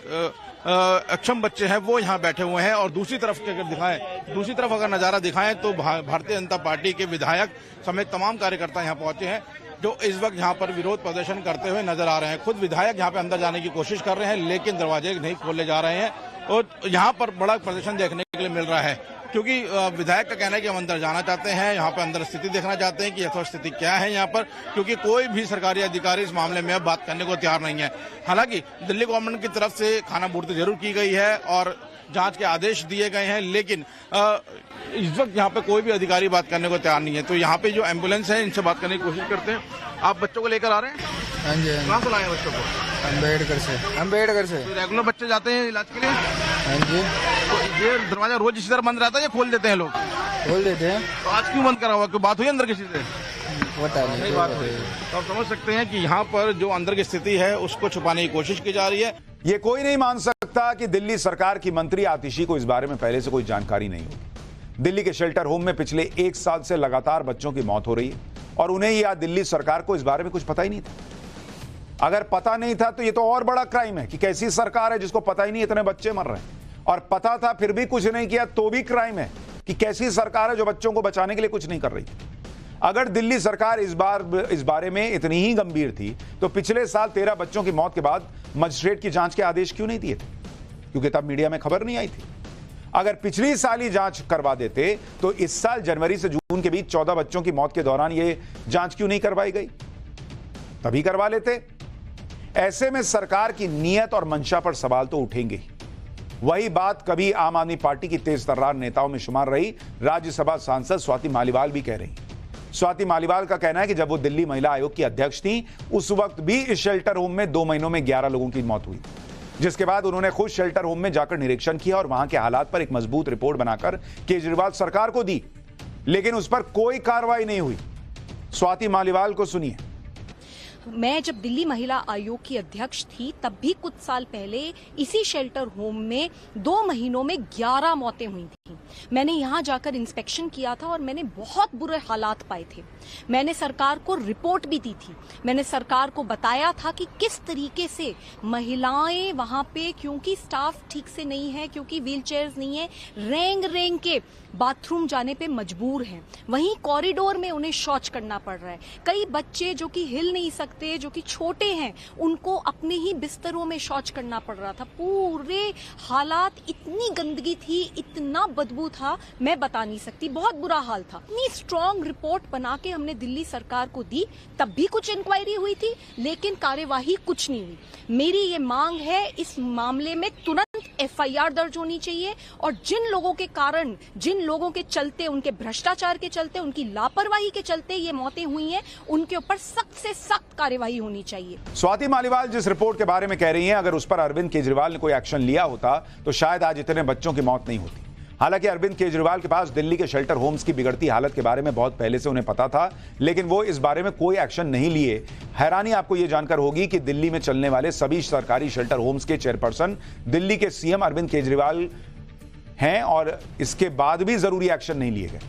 अक्षम बच्चे हैं वो यहाँ बैठे हुए हैं। और दूसरी तरफ अगर नजारा दिखाएं तो भारतीय जनता पार्टी के विधायक समेत तमाम कार्यकर्ता यहाँ पहुंचे हैं, जो इस वक्त यहाँ पर विरोध प्रदर्शन करते हुए नजर आ रहे हैं। खुद विधायक यहाँ पे अंदर जाने की कोशिश कर रहे हैं, लेकिन दरवाजे नहीं खोले जा रहे हैं और यहाँ पर बड़ा प्रदर्शन देखने के लिए मिल रहा है, क्योंकि विधायक का कहना है कि हम अंदर जाना चाहते हैं, यहाँ पर अंदर स्थिति देखना चाहते हैं कि यथार्थ स्थिति क्या है यहाँ पर, क्योंकि कोई भी सरकारी अधिकारी इस मामले में अब बात करने को तैयार नहीं है। हालांकि दिल्ली गवर्नमेंट की तरफ से खानापूर्ति जरूर की गई है और जांच के आदेश दिए गए हैं, लेकिन इस वक्त यहाँ पे कोई भी अधिकारी बात करने को तैयार नहीं है। तो यहाँ पे जो एम्बुलेंस है इनसे बात करने की कोशिश करते हैं। आप बच्चों को लेकर आ रहे हैं? हाँ जी। कहाँ से लाए हैं बच्चों को? अम्बेडकर से। तो रेगुलर बच्चे जाते हैं इलाज के लिए? हाँ जी। तो ये दरवाजा रोज इसी तरह बंद रहता है या खोल देते हैं लोग? खोल देते हैं। तो आज क्यों बंद करा हुआ? क्यों बात हुई अंदर किसी से? पता नहीं बात हुई। तो आप समझ सकते हैं कि यहाँ पर जो अंदर की स्थिति है उसको छुपाने की कोशिश की जा रही है। ये कोई नहीं मान सकता कि दिल्ली सरकार की मंत्री आतिशी को इस बारे में पहले से कोई जानकारी नहीं होगी। दिल्ली के शेल्टर होम में पिछले 1 साल से लगातार बच्चों की मौत हो रही है और उन्हें या दिल्ली सरकार को इस बारे में कुछ पता ही नहीं था। अगर पता नहीं था तो ये तो और बड़ा क्राइम है कि कैसी सरकार है जिसको पता ही नहीं इतने बच्चे मर रहे हैं, और पता था फिर भी कुछ नहीं किया तो भी क्राइम है कि कैसी सरकार है जो बच्चों को बचाने के लिए कुछ नहीं कर रही। अगर दिल्ली सरकार इस बारे में इतनी ही गंभीर थी तो पिछले साल 13 बच्चों की मौत के बाद मजिस्ट्रेट की जांच के आदेश क्यों नहीं दिए थे? क्योंकि तब मीडिया में खबर नहीं आई थी। अगर पिछली साल ही जांच करवा देते तो इस साल जनवरी से जून के बीच 14 बच्चों की मौत के दौरान यह जांच क्यों नहीं करवाई गई? तभी करवा लेते। ऐसे में सरकार की नीयत और मंशा पर सवाल तो उठेंगे। वही बात कभी आम आदमी पार्टी की तेज तर्रार नेताओं में शुमार रही राज्यसभा सांसद स्वाति मालीवाल भी कह रही। स्वाति मालीवाल का कहना है कि जब वो दिल्ली महिला आयोग की अध्यक्ष थी उस वक्त भी इस शेल्टर होम में 2 महीनों में 11 लोगों की मौत हुई, जिसके बाद उन्होंने खुद शेल्टर होम में जाकर निरीक्षण किया और वहां के हालात पर एक मजबूत रिपोर्ट बनाकर केजरीवाल सरकार को दी, लेकिन उस पर कोई कार्रवाई नहीं हुई। स्वाति मालीवाल को सुनिए। मैं जब दिल्ली महिला आयोग की अध्यक्ष थी तब भी कुछ साल पहले इसी शेल्टर होम में 2 महीनों में 11 मौतें हुई थी। मैंने यहाँ जाकर इंस्पेक्शन किया था और मैंने बहुत बुरे हालात पाए थे। मैंने सरकार को रिपोर्ट भी दी थी। मैंने सरकार को बताया था कि किस तरीके से महिलाएं वहां पे, क्योंकि स्टाफ ठीक से नहीं है, क्योंकि व्हील चेयर्स नहीं है, रेंग रेंग के बाथरूम जाने पे मजबूर हैं। वहीं कॉरिडोर में उन्हें शौच करना पड़ रहा है। कई बच्चे जो कि हिल नहीं सकते, जो कि छोटे हैं, उनको अपने ही बिस्तरों में शौच करना पड़ रहा था। पूरे हालात, इतनी गंदगी थी, इतना बदबू था, मैं बता नहीं सकती। बहुत बुरा हाल था। इतनी स्ट्रॉन्ग रिपोर्ट बना के हमने दिल्ली सरकार को दी, तब भी कुछ इंक्वायरी हुई थी लेकिन कार्यवाही कुछ नहीं हुई। मेरी ये मांग है इस मामले में तुरंत FIR दर्ज होनी चाहिए और जिन लोगों के कारण, जिन लोगों के चलते, उनके भ्रष्टाचार के चलते, उनकी लापरवाही के चलते ये मौतें हुई हैं, उनके ऊपर सख्त से सख्त कार्यवाही होनी चाहिए। स्वाति मालीवाल जिस रिपोर्ट के बारे में कह रही हैं, अगर उस पर अरविंद केजरीवाल ने कोई एक्शन लिया होता तो शायद आज इतने बच्चों की मौत नहीं होती। हालांकि अरविंद केजरीवाल के पास दिल्ली के शेल्टर होम्स की बिगड़ती हालत के बारे में बहुत पहले से उन्हें पता था, लेकिन वो इस बारे में कोई एक्शन नहीं लिए। हैरानी आपको यह जानकर होगी कि दिल्ली में चलने वाले सभी सरकारी शेल्टर होम्स के चेयरपर्सन दिल्ली के CM अरविंद केजरीवाल हैं और इसके बाद भी जरूरी एक्शन नहीं लिए गए।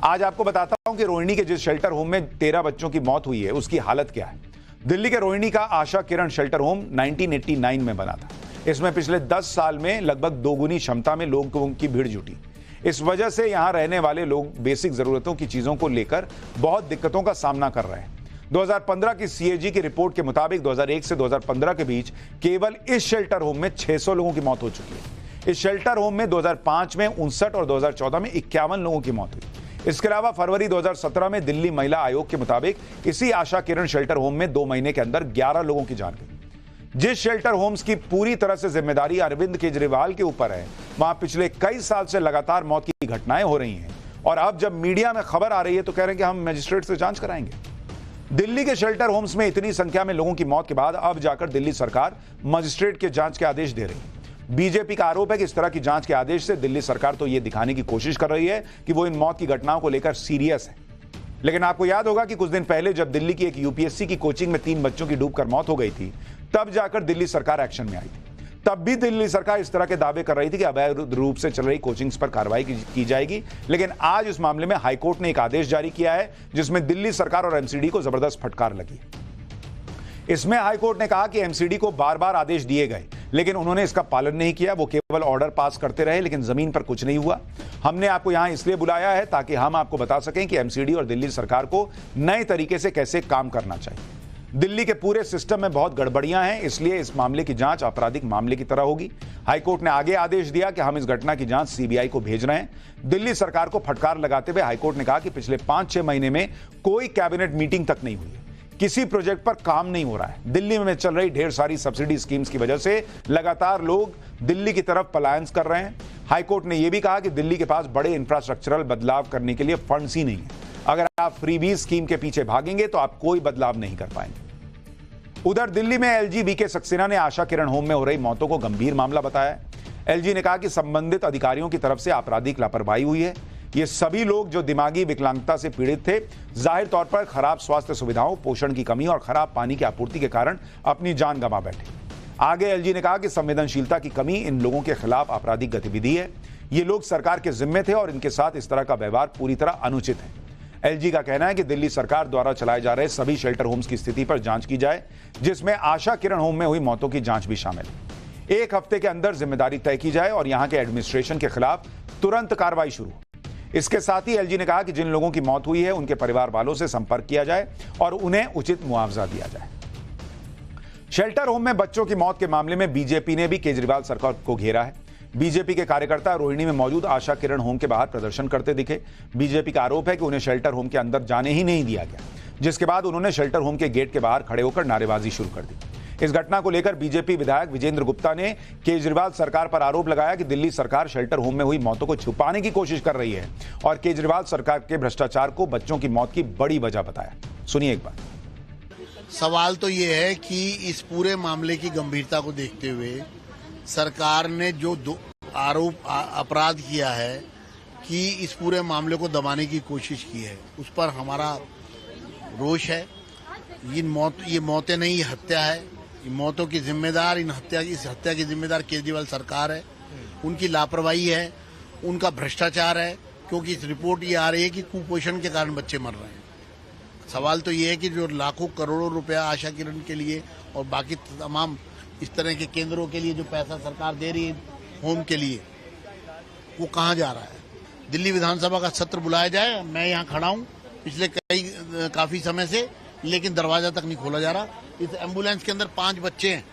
आज आपको बताता हूं कि रोहिणी के जिस शेल्टर होम में 13 बच्चों की मौत हुई है उसकी हालत क्या है। दिल्ली के रोहिणी का आशा किरण शेल्टर होम 1989 में बना था। इसमें पिछले 10 साल में लगभग दोगुनी क्षमता में लोगों की भीड़ जुटी। इस वजह से यहां रहने वाले लोग बेसिक जरूरतों की चीजों को लेकर बहुत दिक्कतों का सामना कर रहे हैं। 2015 की CAG की रिपोर्ट के मुताबिक 2001 से 2015 के बीच केवल इस शेल्टर होम में 600 लोगों की मौत हो चुकी है। इस शेल्टर होम में 2005 में 59 और 2014 में 51 लोगों की मौत हुई। इसके अलावा फरवरी 2017 में दिल्ली महिला आयोग के मुताबिक इसी आशा किरण शेल्टर होम में 2 महीने के अंदर 11 लोगों की जान गई। जिस शेल्टर होम्स की पूरी तरह से जिम्मेदारी अरविंद केजरीवाल के ऊपर है, वहां पिछले कई साल से लगातार मौत की घटनाएं हो रही हैं और अब जब मीडिया में खबर आ रही है तो कह रहे हैं कि हम मजिस्ट्रेट से जांच कराएंगे। दिल्ली के शेल्टर होम्स में इतनी संख्या में लोगों की मौत के बाद अब जाकर दिल्ली सरकार मजिस्ट्रेट के जांच के आदेश दे रही है। बीजेपी का आरोप है कि इस तरह की जांच के आदेश से दिल्ली सरकार तो यह दिखाने की कोशिश कर रही है कि वो इन मौत की घटनाओं को लेकर सीरियस है। लेकिन आपको याद होगा कि कुछ दिन पहले जब दिल्ली की एक UPSC की कोचिंग में 3 बच्चों की डूबकर मौत हो गई थी, तब जाकर दिल्ली सरकार एक्शन में आई थी। तब भी दिल्ली सरकार इस तरह के दावे कर रही थी कि अवैध रूप से चल रही कोचिंग्स पर कार्रवाई की जाएगी। लेकिन आज इस मामले में हाईकोर्ट ने एक आदेश जारी किया है जिसमें दिल्ली सरकार और MCD को जबरदस्त फटकार लगी। इसमें हाईकोर्ट ने कहा कि MCD को बार बार आदेश दिए गए लेकिन उन्होंने इसका पालन नहीं किया। वो केवल ऑर्डर पास करते रहे लेकिन जमीन पर कुछ नहीं हुआ। हमने आपको यहां इसलिए बुलाया है ताकि हम आपको बता सकें कि MCD और दिल्ली सरकार को नए तरीके से कैसे काम करना चाहिए। दिल्ली के पूरे सिस्टम में बहुत गड़बड़ियां हैं, इसलिए इस मामले की जांच आपराधिक मामले की तरह होगी। हाईकोर्ट ने आगे आदेश दिया कि हम इस घटना की जांच CBI को भेज रहे हैं। दिल्ली सरकार को फटकार लगाते हुए हाईकोर्ट ने कहा कि पिछले 5-6 महीने में कोई कैबिनेट मीटिंग तक नहीं हुई। किसी प्रोजेक्ट पर काम नहीं हो रहा है। दिल्ली में चल रही ढेर सारी सब्सिडी स्कीम्स की वजह से लगातार लोग दिल्ली की तरफ पलायन कर रहे हैं। हाईकोर्ट ने यह भी कहा कि दिल्ली के पास बड़े इंफ्रास्ट्रक्चरल बदलाव करने के लिए फंड्स ही नहीं है। अगर आप फ्रीबीज स्कीम के पीछे भागेंगे तो आप कोई बदलाव नहीं कर पाएंगे। उधर दिल्ली में एलजी बीके सक्सेना ने आशा किरण होम में हो रही मौतों को गंभीर मामला बताया। एलजी ने कहा कि संबंधित अधिकारियों की तरफ से आपराधिक लापरवाही हुई है। ये सभी लोग जो दिमागी विकलांगता से पीड़ित थे, जाहिर तौर पर खराब स्वास्थ्य सुविधाओं, पोषण की कमी और खराब पानी की आपूर्ति के कारण अपनी जान गंवा बैठे। आगे एलजी ने कहा कि संवेदनशीलता की कमी इन लोगों के खिलाफ आपराधिक गतिविधि है। ये लोग सरकार के जिम्मे थे और इनके साथ इस तरह का व्यवहार पूरी तरह अनुचित है। एलजी का कहना है कि दिल्ली सरकार द्वारा चलाए जा रहे सभी शेल्टर होम्स की स्थिति पर जांच की जाए, जिसमें आशा किरण होम में हुई मौतों की जांच भी शामिल है। 1 हफ्ते के अंदर जिम्मेदारी तय की जाए और यहां के एडमिनिस्ट्रेशन के खिलाफ तुरंत कार्रवाई शुरू हो। इसके साथ ही एलजी ने कहा कि जिन लोगों की मौत हुई है उनके परिवार वालों से संपर्क किया जाए और उन्हें उचित मुआवजा दिया जाए। शेल्टर होम में बच्चों की मौत के मामले में बीजेपी ने भी केजरीवाल सरकार को घेरा है। बीजेपी के कार्यकर्ता रोहिणी में मौजूद आशा किरण होम के बाहर प्रदर्शन करते दिखे। बीजेपी का आरोप है कि उन्हें शेल्टर होम के अंदर जाने ही नहीं दिया गया, जिसके बाद उन्होंने शेल्टर होम के गेट के बाहर खड़े होकर नारेबाजी शुरू कर दी। इस घटना को लेकर बीजेपी विधायक विजेंद्र गुप्ता ने केजरीवाल सरकार पर आरोप लगाया कि दिल्ली सरकार शेल्टर होम में हुई मौतों को छुपाने की कोशिश कर रही है और केजरीवाल सरकार के भ्रष्टाचार को बच्चों की मौत की बड़ी वजह बताया। सुनिए एक बार। सवाल तो ये है कि इस पूरे मामले की गंभीरता को देखते हुए सरकार ने जो अपराध किया है कि इस पूरे मामले को दबाने की कोशिश की है, उस पर हमारा रोष है। ये मौतें नहीं, ये हत्या है। इन मौतों की जिम्मेदार, इस हत्या की जिम्मेदार केजरीवाल सरकार है। उनकी लापरवाही है, उनका भ्रष्टाचार है, क्योंकि इस रिपोर्ट ये आ रही है कि कुपोषण के कारण बच्चे मर रहे हैं। सवाल तो ये है कि जो लाखों करोड़ों रुपया आशा किरण के लिए और बाकी तमाम इस तरह के केंद्रों के लिए जो पैसा सरकार दे रही है होम के लिए, वो कहाँ जा रहा है। दिल्ली विधानसभा का सत्र बुलाया जाए। मैं यहाँ खड़ा हूँ पिछले काफी समय से, लेकिन दरवाजा तक नहीं खोला जा रहा। इस एम्बुलेंस के अंदर 5 बच्चे हैं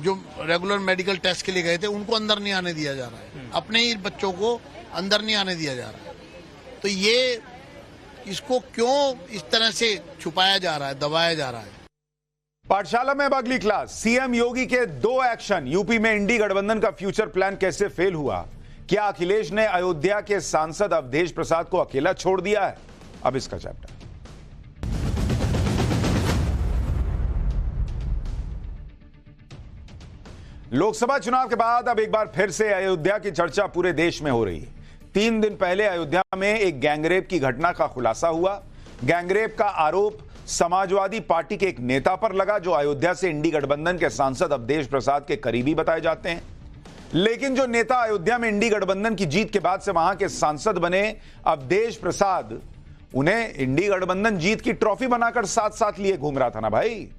जो रेगुलर मेडिकल टेस्ट के लिए गए थे, उनको अंदर नहीं आने दिया जा रहा है। अपने ही बच्चों को अंदर नहीं आने दिया जा रहा है। तो ये इसको क्यों इस तरह से छुपाया जा रहा है, दबाया जा रहा है। पाठशाला में अब अगली क्लास। सीएम योगी के 2 एक्शन। यूपी में इंडी गठबंधन का फ्यूचर प्लान कैसे फेल हुआ? क्या अखिलेश ने अयोध्या के सांसद अवधेश प्रसाद को अकेला छोड़ दिया है? अब इसका चैप्टर। लोकसभा चुनाव के बाद अब एक बार फिर से अयोध्या की चर्चा पूरे देश में हो रही है। 3 दिन पहले अयोध्या में एक गैंगरेप की घटना का खुलासा हुआ। गैंगरेप का आरोप समाजवादी पार्टी के एक नेता पर लगा जो अयोध्या से इंडी गठबंधन के सांसद अवधेश प्रसाद के करीबी बताए जाते हैं। लेकिन जो नेता अयोध्या में इंडी गठबंधन की जीत के बाद से वहां के सांसद बने अवधेश प्रसाद, उन्हें इंडी गठबंधन जीत की ट्रॉफी बनाकर साथ साथ लिए घूम रहा था ना भाई।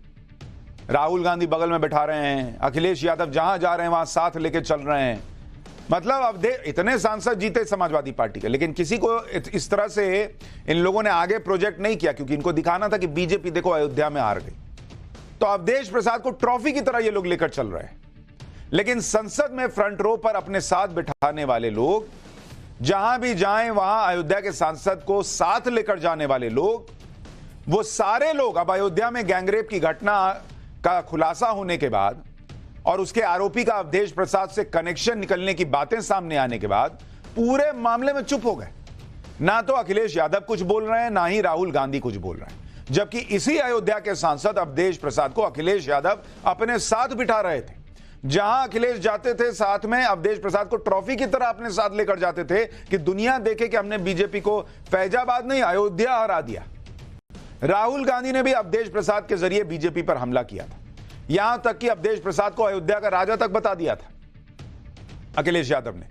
राहुल गांधी बगल में बैठा रहे हैं, अखिलेश यादव जहां जा रहे हैं वहां साथ लेके चल रहे हैं। मतलब अब इतने सांसद जीते समाजवादी पार्टी के, लेकिन किसी को इस तरह से इन लोगों ने आगे प्रोजेक्ट नहीं किया, क्योंकि इनको दिखाना था कि बीजेपी देखो अयोध्या में हार गई। तो अवधेश प्रसाद को ट्रॉफी की तरह ये लोग लेकर चल रहे हैं। लेकिन संसद में फ्रंट रो पर अपने साथ बिठाने वाले लोग, जहां भी जाएं वहां अयोध्या के सांसद को साथ लेकर जाने वाले लोग, वो सारे लोग अब अयोध्या में गैंगरेप की घटना का खुलासा होने के बाद और उसके आरोपी का अवधेश प्रसाद से कनेक्शन निकलने की बातें सामने आने के बाद पूरे मामले में चुप हो गए। ना तो अखिलेश यादव कुछ बोल रहे हैं, ना ही राहुल गांधी कुछ बोल रहे हैं। जबकि इसी अयोध्या के सांसद अवधेश प्रसाद को अखिलेश यादव अपने साथ बिठा रहे थे। जहां अखिलेश जाते थे साथ में अवधेश प्रसाद को ट्रॉफी की तरह अपने साथ लेकर जाते थे कि दुनिया देखे कि हमने बीजेपी को फैजाबाद नहीं अयोध्या हरा दिया। राहुल गांधी ने भी अवधेश प्रसाद के जरिए बीजेपी पर हमला किया था, यहां तक कि अवधेश प्रसाद को अयोध्या का राजा तक बता दिया था अखिलेश यादव ने।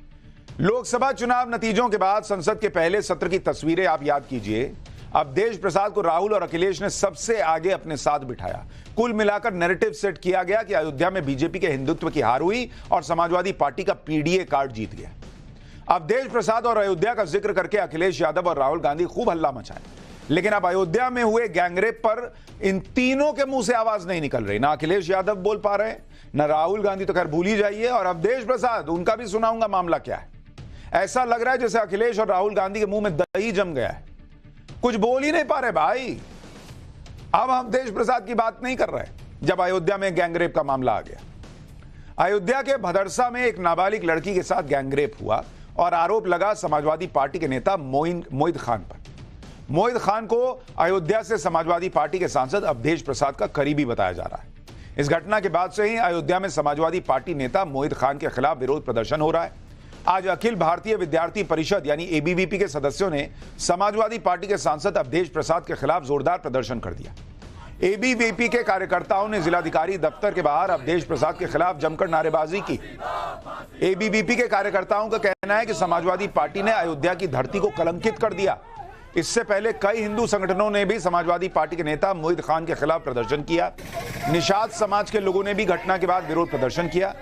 लोकसभा चुनाव नतीजों के बाद संसद के पहले सत्र की तस्वीरें आप याद कीजिए। अवधेश प्रसाद को राहुल और अखिलेश ने सबसे आगे अपने साथ बिठाया। कुल मिलाकर नैरेटिव सेट किया गया कि अयोध्या में बीजेपी के हिंदुत्व की हार हुई और समाजवादी पार्टी का पीडीए कार्ड जीत गया। अवधेश प्रसाद और अयोध्या का जिक्र करके अखिलेश यादव और राहुल गांधी खूब हल्ला मचाए, लेकिन अब अयोध्या में हुए गैंगरेप पर इन तीनों के मुंह से आवाज नहीं निकल रही। ना अखिलेश यादव बोल पा रहे, ना राहुल गांधी तो खैर भूल ही जाइए, और अवधेश प्रसाद, उनका भी सुनाऊंगा मामला क्या है। ऐसा लग रहा है जैसे अखिलेश और राहुल गांधी के मुंह में दही जम गया है, कुछ बोल ही नहीं पा रहे भाई। अब हम अवधेश प्रसाद की बात नहीं कर रहे जब अयोध्या में गैंगरेप का मामला आ गया। अयोध्या के भदरसा में एक नाबालिग लड़की के साथ गैंगरेप हुआ और आरोप लगा समाजवादी पार्टी के नेता मोहित खान पर। मोहित खान को अयोध्या से समाजवादी पार्टी के सांसद अवधेश प्रसाद का करीबी बताया जा रहा है। इस घटना के बाद से ही अयोध्या में समाजवादी पार्टी नेता मोहित खान के खिलाफ विरोध प्रदर्शन हो रहा है। आज अखिल भारतीय विद्यार्थी परिषद यानी एबीवीपी के सदस्यों ने समाजवादी पार्टी के सांसद अवधेश प्रसाद के खिलाफ जोरदार प्रदर्शन कर दिया। एबीवीपी के कार्यकर्ताओं ने जिलाधिकारी दफ्तर के बाहर अवधेश प्रसाद के खिलाफ जमकर नारेबाजी की। एबीवीपी के कार्यकर्ताओं का कहना है कि समाजवादी पार्टी ने अयोध्या की धरती को कलंकित कर दिया। इससे पहले कई हिंदू संगठनों ने भी समाजवादी पार्टी के नेता मोहित खान के खिलाफ प्रदर्शन किया। निषाद समाज के लोगों ने भी घटना के बाद विरोध प्रदर्शन किया।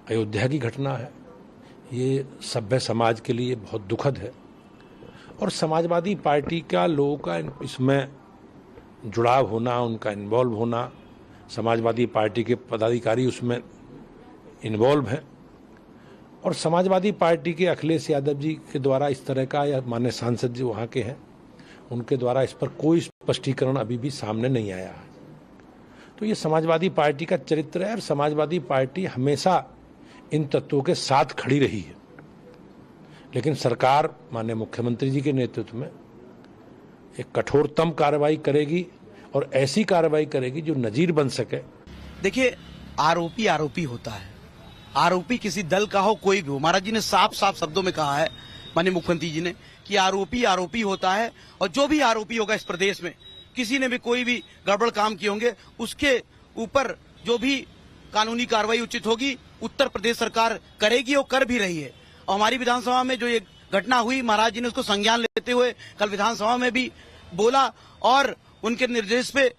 अयोध्या की घटना है, ये सभ्य समाज के लिए बहुत दुखद है और समाजवादी पार्टी का लोगों का इसमें जुड़ाव होना, उनका इन्वॉल्व होना, समाजवादी पार्टी के पदाधिकारी उसमें इन्वॉल्व हैं और समाजवादी पार्टी के अखिलेश यादव जी के द्वारा इस तरह का, या माननीय सांसद जी वहाँ के हैं, उनके द्वारा इस पर कोई स्पष्टीकरण अभी भी सामने नहीं आया है। तो ये समाजवादी पार्टी का चरित्र है और समाजवादी पार्टी हमेशा इन तत्वों के साथ खड़ी रही है। लेकिन सरकार माननीय मुख्यमंत्री जी के नेतृत्व में एक कठोरतम कार्रवाई करेगी और ऐसी कार्रवाई करेगी जो नजीर बन सके। देखिए, आरोपी आरोपी होता है, आरोपी किसी दल का हो, कोई भी हो। महाराज जी ने साफ साफ शब्दों में कहा है, माननीय मुख्यमंत्री जी ने, कि आरोपी आरोपी होता है और जो भी आरोपी होगा इस प्रदेश में, किसी ने भी कोई भी गड़बड़ काम किए होंगे, उसके ऊपर जो भी कानूनी कार्रवाई उचित होगी उत्तर प्रदेश सरकार करेगी और कर भी रही है। और हमारी विधानसभा में जो ये घटना हुई, महाराज जी ने उसको संज्ञान लेते हुए कल विधानसभा में भी बोला और उनके निर्देश पे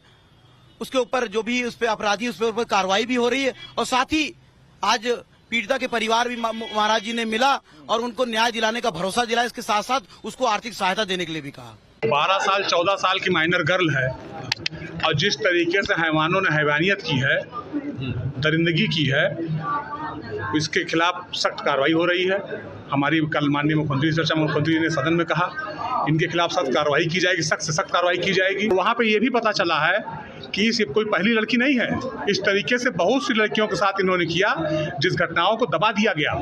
उसके ऊपर जो भी उस पे अपराधी उस पर कार्रवाई भी हो रही है। और साथ ही आज पीड़िता के परिवार भी महाराज जी ने मिला और उनको न्याय दिलाने का भरोसा दिलाया। इसके साथ साथ उसको आर्थिक सहायता देने के लिए भी कहा। 12 साल 14 साल की माइनर गर्ल है और जिस तरीके से हैवानों ने हैवानियत की है, दरिंदगी की है, इसके खिलाफ सख्त कार्रवाई हो रही है। हमारी कल माननीय मुख्यमंत्री चर्चा में मुख्यमंत्री ने सदन में कहा इनके खिलाफ सख्त कार्रवाई की जाएगी, सख्त से सख्त कार्रवाई की जाएगी। वहाँ पे ये भी पता चला है कि ये कोई पहली लड़की नहीं है। इस तरीके से बहुत सी लड़कियों के साथ इन्होंने किया, जिस घटनाओं को दबा दिया गया,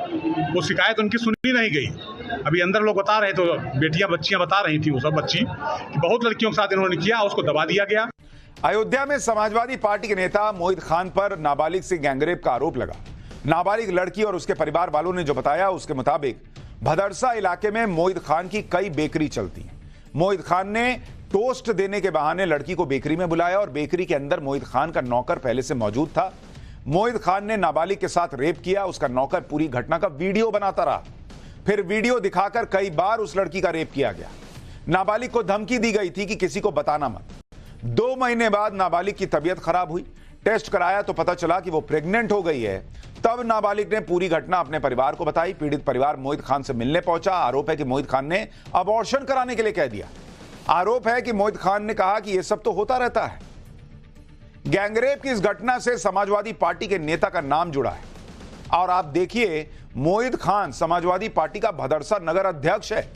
वो शिकायत उनकी सुनी नहीं गई। अभी अंदर लोग बता रहे, तो बेटियां बच्चियां बता रही थी, वो सब बच्ची, कि बहुत लड़कियों के साथ इन्होंने किया, उसको दबा दिया गया। अयोध्या में समाजवादी पार्टी के नेता मोहित खान पर नाबालिग से गैंगरेप का आरोप लगा। नाबालिग लड़की और उसके परिवार वालों ने जो बताया उसके मुताबिक भदरसा इलाके में मोहित खान की कई बेकरी चलती हैं। मोहित खान ने टोस्ट देने के बहाने लड़की को बेकरी में बुलाया और बेकरी के अंदर मोहित खान का नौकर पहले से मौजूद था। मोहित खान ने नाबालिग के साथ रेप किया। उसका नौकर पूरी घटना का वीडियो बनाता रहा, फिर वीडियो दिखाकर कई बार उस लड़की का रेप किया गया। नाबालिग को धमकी दी गई थी कि किसी को बताना मत। 2 महीने बाद नाबालिग की तबीयत खराब हुई, टेस्ट कराया तो पता चला कि वो प्रेग्नेंट हो गई है। तब नाबालिग ने पूरी घटना अपने परिवार को बताई। पीड़ित परिवार मोहित खान से मिलने पहुंचा। आरोप है कि मोहित खान ने अबॉर्शन कराने के लिए कह दिया। आरोप है कि मोहित खान ने कहा कि यह सब तो होता रहता है। गैंगरेप की इस घटना से समाजवादी पार्टी के नेता का नाम जुड़ा है और आप देखिए, मोहित खान समाजवादी पार्टी का भदरसा नगर अध्यक्ष है,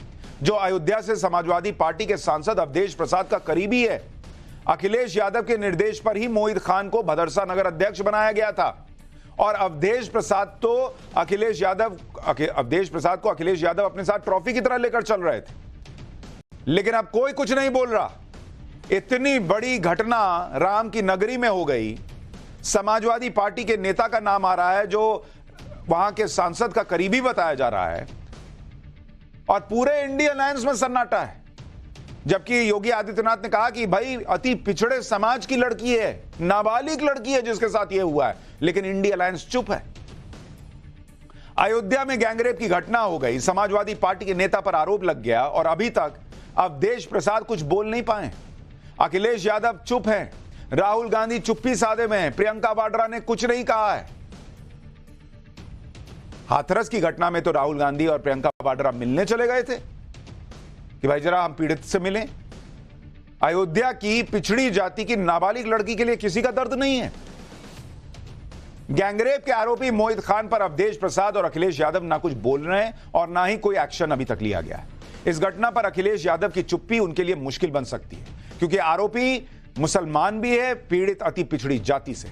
जो अयोध्या से समाजवादी पार्टी के सांसद अवधेश प्रसाद का करीबी है। अखिलेश यादव के निर्देश पर ही मोहित खान को भदरसा नगर अध्यक्ष बनाया गया था और अवधेश प्रसाद को अखिलेश यादव अपने साथ ट्रॉफी की तरह लेकर चल रहे थे। लेकिन अब कोई कुछ नहीं बोल रहा। इतनी बड़ी घटना राम की नगरी में हो गई, समाजवादी पार्टी के नेता का नाम आ रहा है जो वहां के सांसद का करीबी बताया जा रहा है और पूरे इंडिया अलायंस में सन्नाटा है। जबकि योगी आदित्यनाथ ने कहा कि भाई अति पिछड़े समाज की लड़की है, नाबालिग लड़की है जिसके साथ यह हुआ है, लेकिन इंडिया अलायंस चुप है। अयोध्या में गैंगरेप की घटना हो गई, समाजवादी पार्टी के नेता पर आरोप लग गया और अभी तक अवधेश प्रसाद कुछ बोल नहीं पाए। अखिलेश यादव चुप हैं, राहुल गांधी चुप्पी साधे में हैं, प्रियंका वाड्रा ने कुछ नहीं कहा है। हाथरस की घटना में तो राहुल गांधी और प्रियंका वाड्रा मिलने चले गए थे कि भाई जरा हम पीड़ित से मिलें। अयोध्या की पिछड़ी जाति की नाबालिग लड़की के लिए किसी का दर्द नहीं है। गैंगरेप के आरोपी मोहित खान पर अवधेश प्रसाद और अखिलेश यादव ना कुछ बोल रहे हैं और ना ही कोई एक्शन अभी तक लिया गया है। इस घटना पर अखिलेश यादव की चुप्पी उनके लिए मुश्किल बन सकती है, क्योंकि आरोपी मुसलमान भी है, पीड़ित अति पिछड़ी जाति से,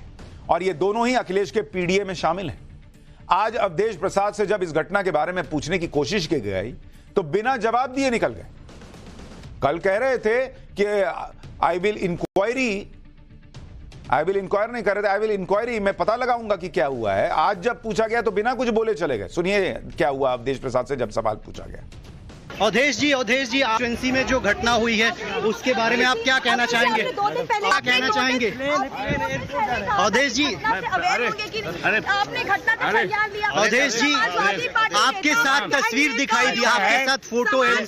और ये दोनों ही अखिलेश के पीडीए में शामिल हैं। आज अवधेश प्रसाद से जब इस घटना के बारे में पूछने की कोशिश की गई तो बिना जवाब दिए निकल गए। कल कह रहे थे कि आई विल इंक्वायरी, मैं पता लगाऊंगा कि क्या हुआ है। आज जब पूछा गया तो बिना कुछ बोले चले गए। सुनिए क्या हुआ अवधेश प्रसाद से जब सवाल पूछा गया। अवधेश जी एजेंसी में जो घटना हुई है उसके बारे में आप क्या कहना चाहेंगे? क्या कहना चाहेंगे अवधेश जी? अवधेश जी, आपके साथ तस्वीर दिखाई दी, आपके साथ फोटो है,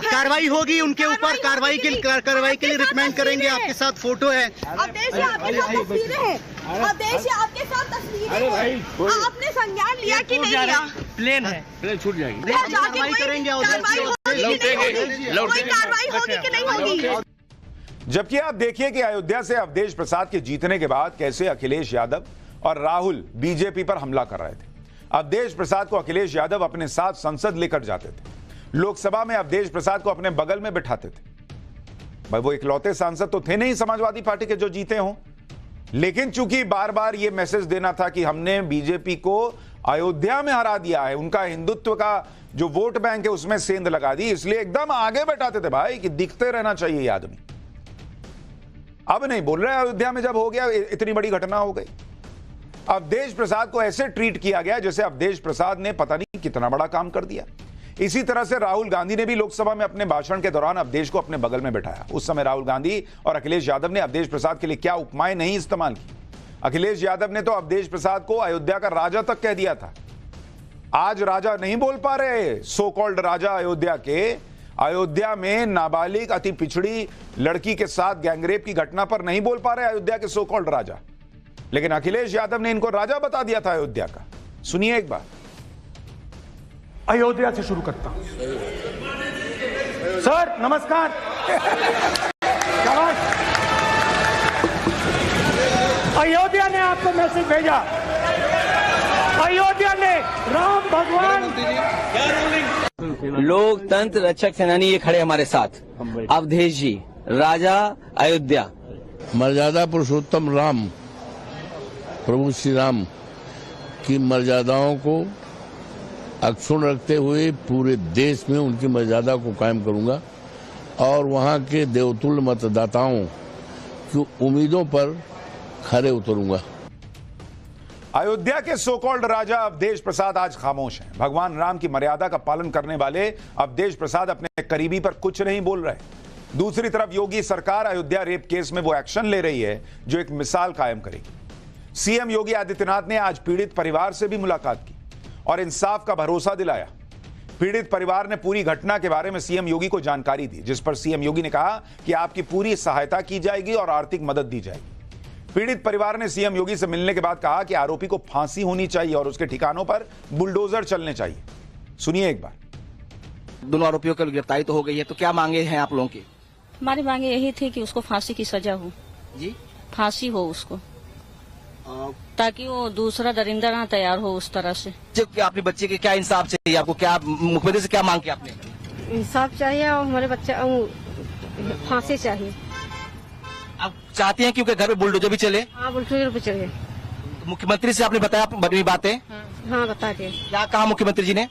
कार्रवाई होगी उनके ऊपर, कार्रवाई के लिए रिकमेंड करेंगे, आपके साथ फोटो है। अवधेश जी आपके साथ तस्वीरें हैं, आपने संज्ञान लिया कि नहीं लिया? प्लेन है, प्लेन छूट जाएगी, कार्रवाई करेंगे, कार्रवाई होगी कि नहीं होगी? जबकि आप देखिए कि अयोध्या से अवधेश प्रसाद के जीतने के बाद कैसे अखिलेश यादव और राहुल बीजेपी पर हमला कर रहे थे। अवधेश प्रसाद को अखिलेश यादव अपने साथ संसद लेकर जाते थे, लोकसभा में अवधेश प्रसाद को अपने बगल में बिठाते थे। भाई वो इकलौते सांसद तो थे नहीं समाजवादी पार्टी के जो जीते हों, लेकिन चूंकि बार बार यह मैसेज देना था कि हमने बीजेपी को अयोध्या में हरा दिया है, उनका हिंदुत्व का जो वोट बैंक है उसमें सेंध लगा दी, इसलिए एकदम आगे बैठाते थे भाई कि दिखते रहना चाहिए ये आदमी। अब नहीं बोल रहे अयोध्या में जब हो गया, इतनी बड़ी घटना हो गई, अवधेश प्रसाद को ऐसे ट्रीट किया गया जैसे अवधेश प्रसाद ने पता नहीं कितना बड़ा काम कर दिया। इसी तरह से राहुल गांधी ने भी लोकसभा में अपने भाषण के दौरान अवधेश को अपने बगल में बैठाया। उस समय राहुल गांधी और अखिलेश यादव ने अवधेश प्रसाद के लिए क्या उपमाएं नहीं इस्तेमाल की। अखिलेश यादव ने तो अवधेश प्रसाद को अयोध्या का राजा तक कह दिया था। आज राजा नहीं बोल पा रहे, सो कॉल्ड राजा अयोध्या के। अयोध्या में नाबालिग अति पिछड़ी लड़की के साथ गैंगरेप की घटना पर नहीं बोल पा रहे अयोध्या के सो कॉल्ड राजा, लेकिन अखिलेश यादव ने इनको राजा बता दिया था अयोध्या का। सुनिए एक बार। अयोध्या से शुरू करता हूं। सर नमस्कार। अयोध्या ने आपको मैसेज भेजा, अयोध्या ने राम भगवान। लोकतंत्र रक्षक सेनानी ये खड़े हमारे साथ, अवधेश जी, राजा अयोध्या। मर्यादा पुरुषोत्तम राम, प्रभु श्री राम की मर्यादाओं को अक्षुण्ण रखते हुए पूरे देश में उनकी मर्यादा को कायम करूंगा और वहां के देवतुल्य मतदाताओं की उम्मीदों पर खरे उतरूंगा। अयोध्या के सो कॉल्ड राजा अवधेश प्रसाद आज खामोश हैं। भगवान राम की मर्यादा का पालन करने वाले अवधेश प्रसाद अपने करीबी पर कुछ नहीं बोल रहे। दूसरी तरफ योगी सरकार अयोध्या रेप केस में वो एक्शन ले रही है जो एक मिसाल कायम करेगी। सीएम योगी आदित्यनाथ ने आज पीड़ित परिवार से भी मुलाकात की और इंसाफ का भरोसा दिलाया। पीड़ित परिवार ने पूरी घटना के बारे में सीएम योगी को जानकारी दी, जिस पर सीएम योगी ने कहा कि आपकी पूरी सहायता की जाएगी और आर्थिक मदद दी जाएगी। पीड़ित परिवार ने सीएम योगी से मिलने के बाद कहा कि आरोपी को फांसी होनी चाहिए और उसके ठिकानों पर बुलडोजर चलने चाहिए। सुनिए एक बार। दोनों आरोपियों की गिरफ्तारी तो हो गई है, तो क्या मांगे हैं आप लोगों की? हमारी मांगे यही थी कि उसको फांसी की सजा हो जी, फांसी हो उसको, ताकि वो दूसरा दरिंदा ना तैयार हो उस तरह से। अपने बच्चे के क्या इंसाफ चाहिए आपको? क्या मुख्यमंत्री से क्या मांग की आपने? इंसाफ चाहिए और हमारे बच्चे फांसी चाहिए। आप चाहते हैं क्योंकि घर में बुलडोजर भी चले? हाँ बुलडोजर भी चले। मुख्यमंत्री से आपने बताया बड़ी बातें? हाँ बता दिए। क्या कहा मुख्यमंत्री जी ने?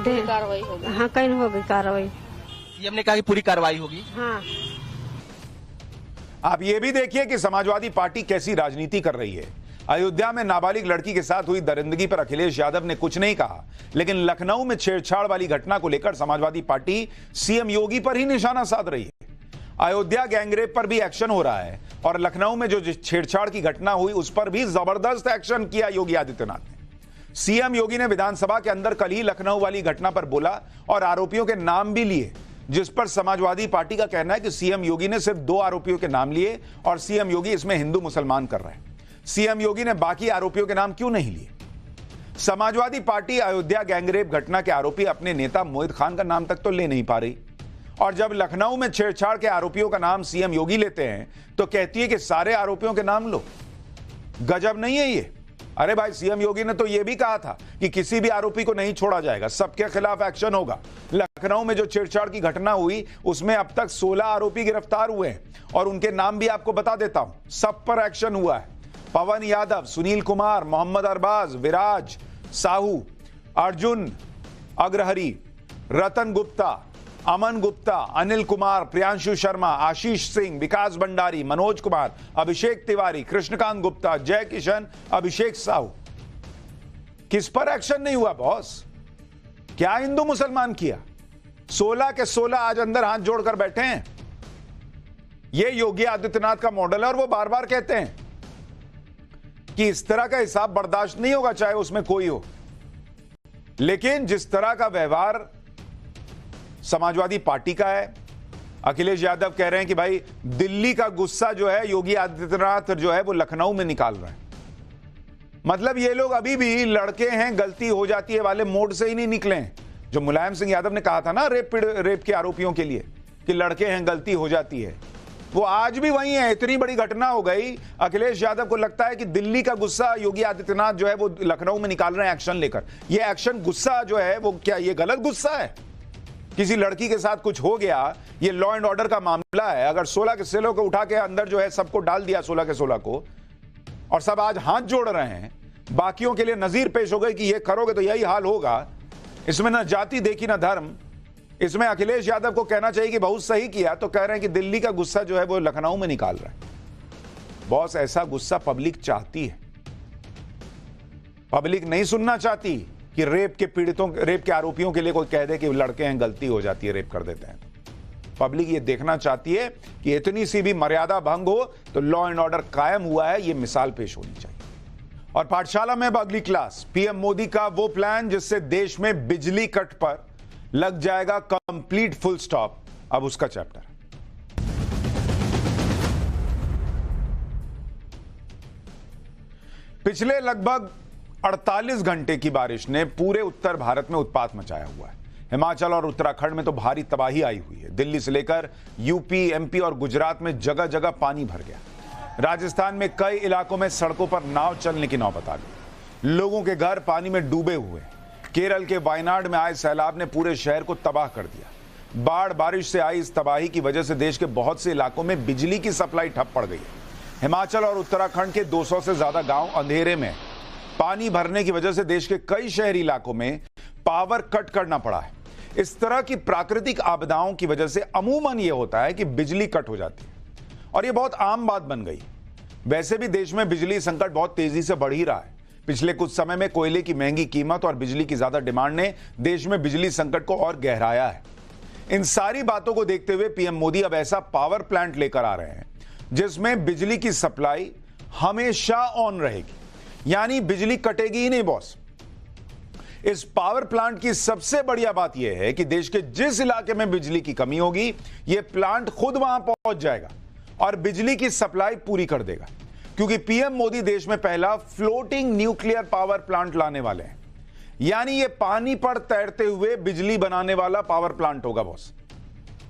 कार्रवाई होगी। हाँ कहीं होगी कार्रवाई। सीएम ने कहा कि पूरी कार्रवाई होगी। हाँ। आप ये भी देखिए कि समाजवादी पार्टी कैसी राजनीति कर रही है। अयोध्या में नाबालिग लड़की के साथ हुई दरिंदगी पर अखिलेश यादव ने कुछ नहीं कहा, लेकिन लखनऊ में छेड़छाड़ वाली घटना को लेकर समाजवादी पार्टी सीएम योगी पर ही निशाना साध रही है। अयोध्या गैंगरेप पर भी एक्शन हो रहा है और लखनऊ में जो छेड़छाड़ की घटना हुई उस पर भी जबरदस्त एक्शन किया योगी आदित्यनाथ ने। सीएम योगी ने विधानसभा के अंदर कल ही लखनऊ वाली घटना पर बोला और आरोपियों के नाम भी लिए, जिस पर समाजवादी पार्टी का कहना है कि सीएम योगी ने सिर्फ 2 आरोपियों के नाम लिए और सीएम योगी इसमें हिंदू मुसलमान कर रहे हैं। सीएम योगी ने बाकी आरोपियों के नाम क्यों नहीं लिए? समाजवादी पार्टी अयोध्या गैंगरेप घटना के आरोपी अपने नेता मोहित खान का नाम तक तो ले नहीं पा रही, और जब लखनऊ में छेड़छाड़ के आरोपियों का नाम सीएम योगी लेते हैं तो कहती है कि सारे आरोपियों के नाम लो। गजब नहीं है ये? अरे भाई, सीएम योगी ने तो यह भी कहा था कि किसी भी आरोपी को नहीं छोड़ा जाएगा, सबके खिलाफ एक्शन होगा। लखनऊ में जो छेड़छाड़ की घटना हुई उसमें अब तक 16 आरोपी गिरफ्तार हुए हैं और उनके नाम भी आपको बता देता हूं, सब पर एक्शन हुआ है। पवन यादव, सुनील कुमार, मोहम्मद अरबाज, विराज साहू, अर्जुन अग्रहरी, रतन गुप्ता, अमन गुप्ता, अनिल कुमार, प्रियांशु शर्मा, आशीष सिंह, विकास भंडारी, मनोज कुमार, अभिषेक तिवारी, कृष्णकांत गुप्ता, जय किशन, अभिषेक साहू। किस पर एक्शन नहीं हुआ बॉस? क्या हिंदू मुसलमान किया? 16 के 16 आज अंदर हाथ जोड़कर बैठे हैं। यह योगी आदित्यनाथ का मॉडल है और वो बार बार कहते हैं कि इस तरह का हिसाब बर्दाश्त नहीं होगा, चाहे उसमें कोई हो। लेकिन जिस तरह का व्यवहार समाजवादी पार्टी का है, अखिलेश यादव कह रहे हैं कि भाई दिल्ली का गुस्सा जो है योगी आदित्यनाथ जो है वो लखनऊ में निकाल रहे हैं। मतलब ये लोग अभी भी लड़के हैं, गलती हो जाती है वाले मोड से ही नहीं निकले हैं। जो मुलायम सिंह यादव ने कहा था ना रेप के आरोपियों के लिए कि लड़के हैं, गलती हो जाती है, वो आज भी वही है। इतनी बड़ी घटना हो गई, अखिलेश यादव को लगता है कि दिल्ली का गुस्सा योगी आदित्यनाथ जो है वो लखनऊ में निकाल रहे हैं एक्शन लेकर। ये एक्शन गुस्सा जो है वो क्या ये गलत गुस्सा है? किसी लड़की के साथ कुछ हो गया, ये लॉ एंड ऑर्डर का मामला है। अगर 16 के 16 को उठा के अंदर जो है सबको डाल दिया 16 के 16 को, और सब आज हाथ जोड़ रहे हैं, बाकियों के लिए नजीर पेश हो गई कि ये करोगे तो यही हाल होगा। इसमें ना जाति देखी ना धर्म। इसमें अखिलेश यादव को कहना चाहिए कि बहुत सही किया, तो कह रहे हैं कि दिल्ली का गुस्सा जो है वो लखनऊ में निकाल रहा है। बॉस, ऐसा गुस्सा पब्लिक चाहती है। पब्लिक नहीं सुनना चाहती कि रेप के आरोपियों के लिए कोई कह दे कि लड़के हैं, गलती हो जाती है, रेप कर देते हैं। पब्लिक ये देखना चाहती है कि इतनी सी भी मर्यादा भंग हो तो लॉ एंड ऑर्डर कायम हुआ है, ये मिसाल पेश होनी चाहिए। और पाठशाला में अब अगली क्लास, पीएम मोदी का वो प्लान जिससे देश में बिजली कट पर लग जाएगा कंप्लीट फुल स्टॉप। अब उसका चैप्टर। पिछले लगभग 48 घंटे की बारिश ने पूरे उत्तर भारत में उत्पात मचाया हुआ है। हिमाचल और उत्तराखंड में तो भारी तबाही आई हुई है। दिल्ली से लेकर यूपी, एमपी और गुजरात में जगह जगह पानी भर गया। राजस्थान में कई इलाकों में सड़कों पर नाव चलने की नौबत आ गई। लोगों के घर पानी में डूबे हुए। केरल के वायनाड में आए सैलाब ने पूरे शहर को तबाह कर दिया। बाढ़ बारिश से आई इस तबाही की वजह से देश के बहुत से इलाकों में बिजली की सप्लाई ठप पड़ गई है। हिमाचल और उत्तराखंड के 200 से ज्यादा गांव अंधेरे में। पानी भरने की वजह से देश के कई शहरी इलाकों में पावर कट करना पड़ा है। इस तरह की प्राकृतिक आपदाओं की वजह से अमूमन यह होता है कि बिजली कट हो जाती है और यह बहुत आम बात बन गई। वैसे भी देश में बिजली संकट बहुत तेजी से बढ़ ही रहा है। पिछले कुछ समय में कोयले की महंगी कीमत और बिजली की ज्यादा डिमांड ने देश में बिजली संकट को और गहराया है। इन सारी बातों को देखते हुए पीएम मोदी अब ऐसा पावर प्लांट लेकर आ रहे हैं जिसमें बिजली की सप्लाई हमेशा ऑन रहेगी, यानी बिजली कटेगी ही नहीं बॉस। इस पावर प्लांट की सबसे बढ़िया बात यह है कि देश के जिस इलाके में बिजली की कमी होगी, यह प्लांट खुद वहां पहुंच जाएगा और बिजली की सप्लाई पूरी कर देगा, क्योंकि पीएम मोदी देश में पहला फ्लोटिंग न्यूक्लियर पावर प्लांट लाने वाले हैं। यानी यह पानी पर तैरते हुए बिजली बनाने वाला पावर प्लांट होगा बॉस।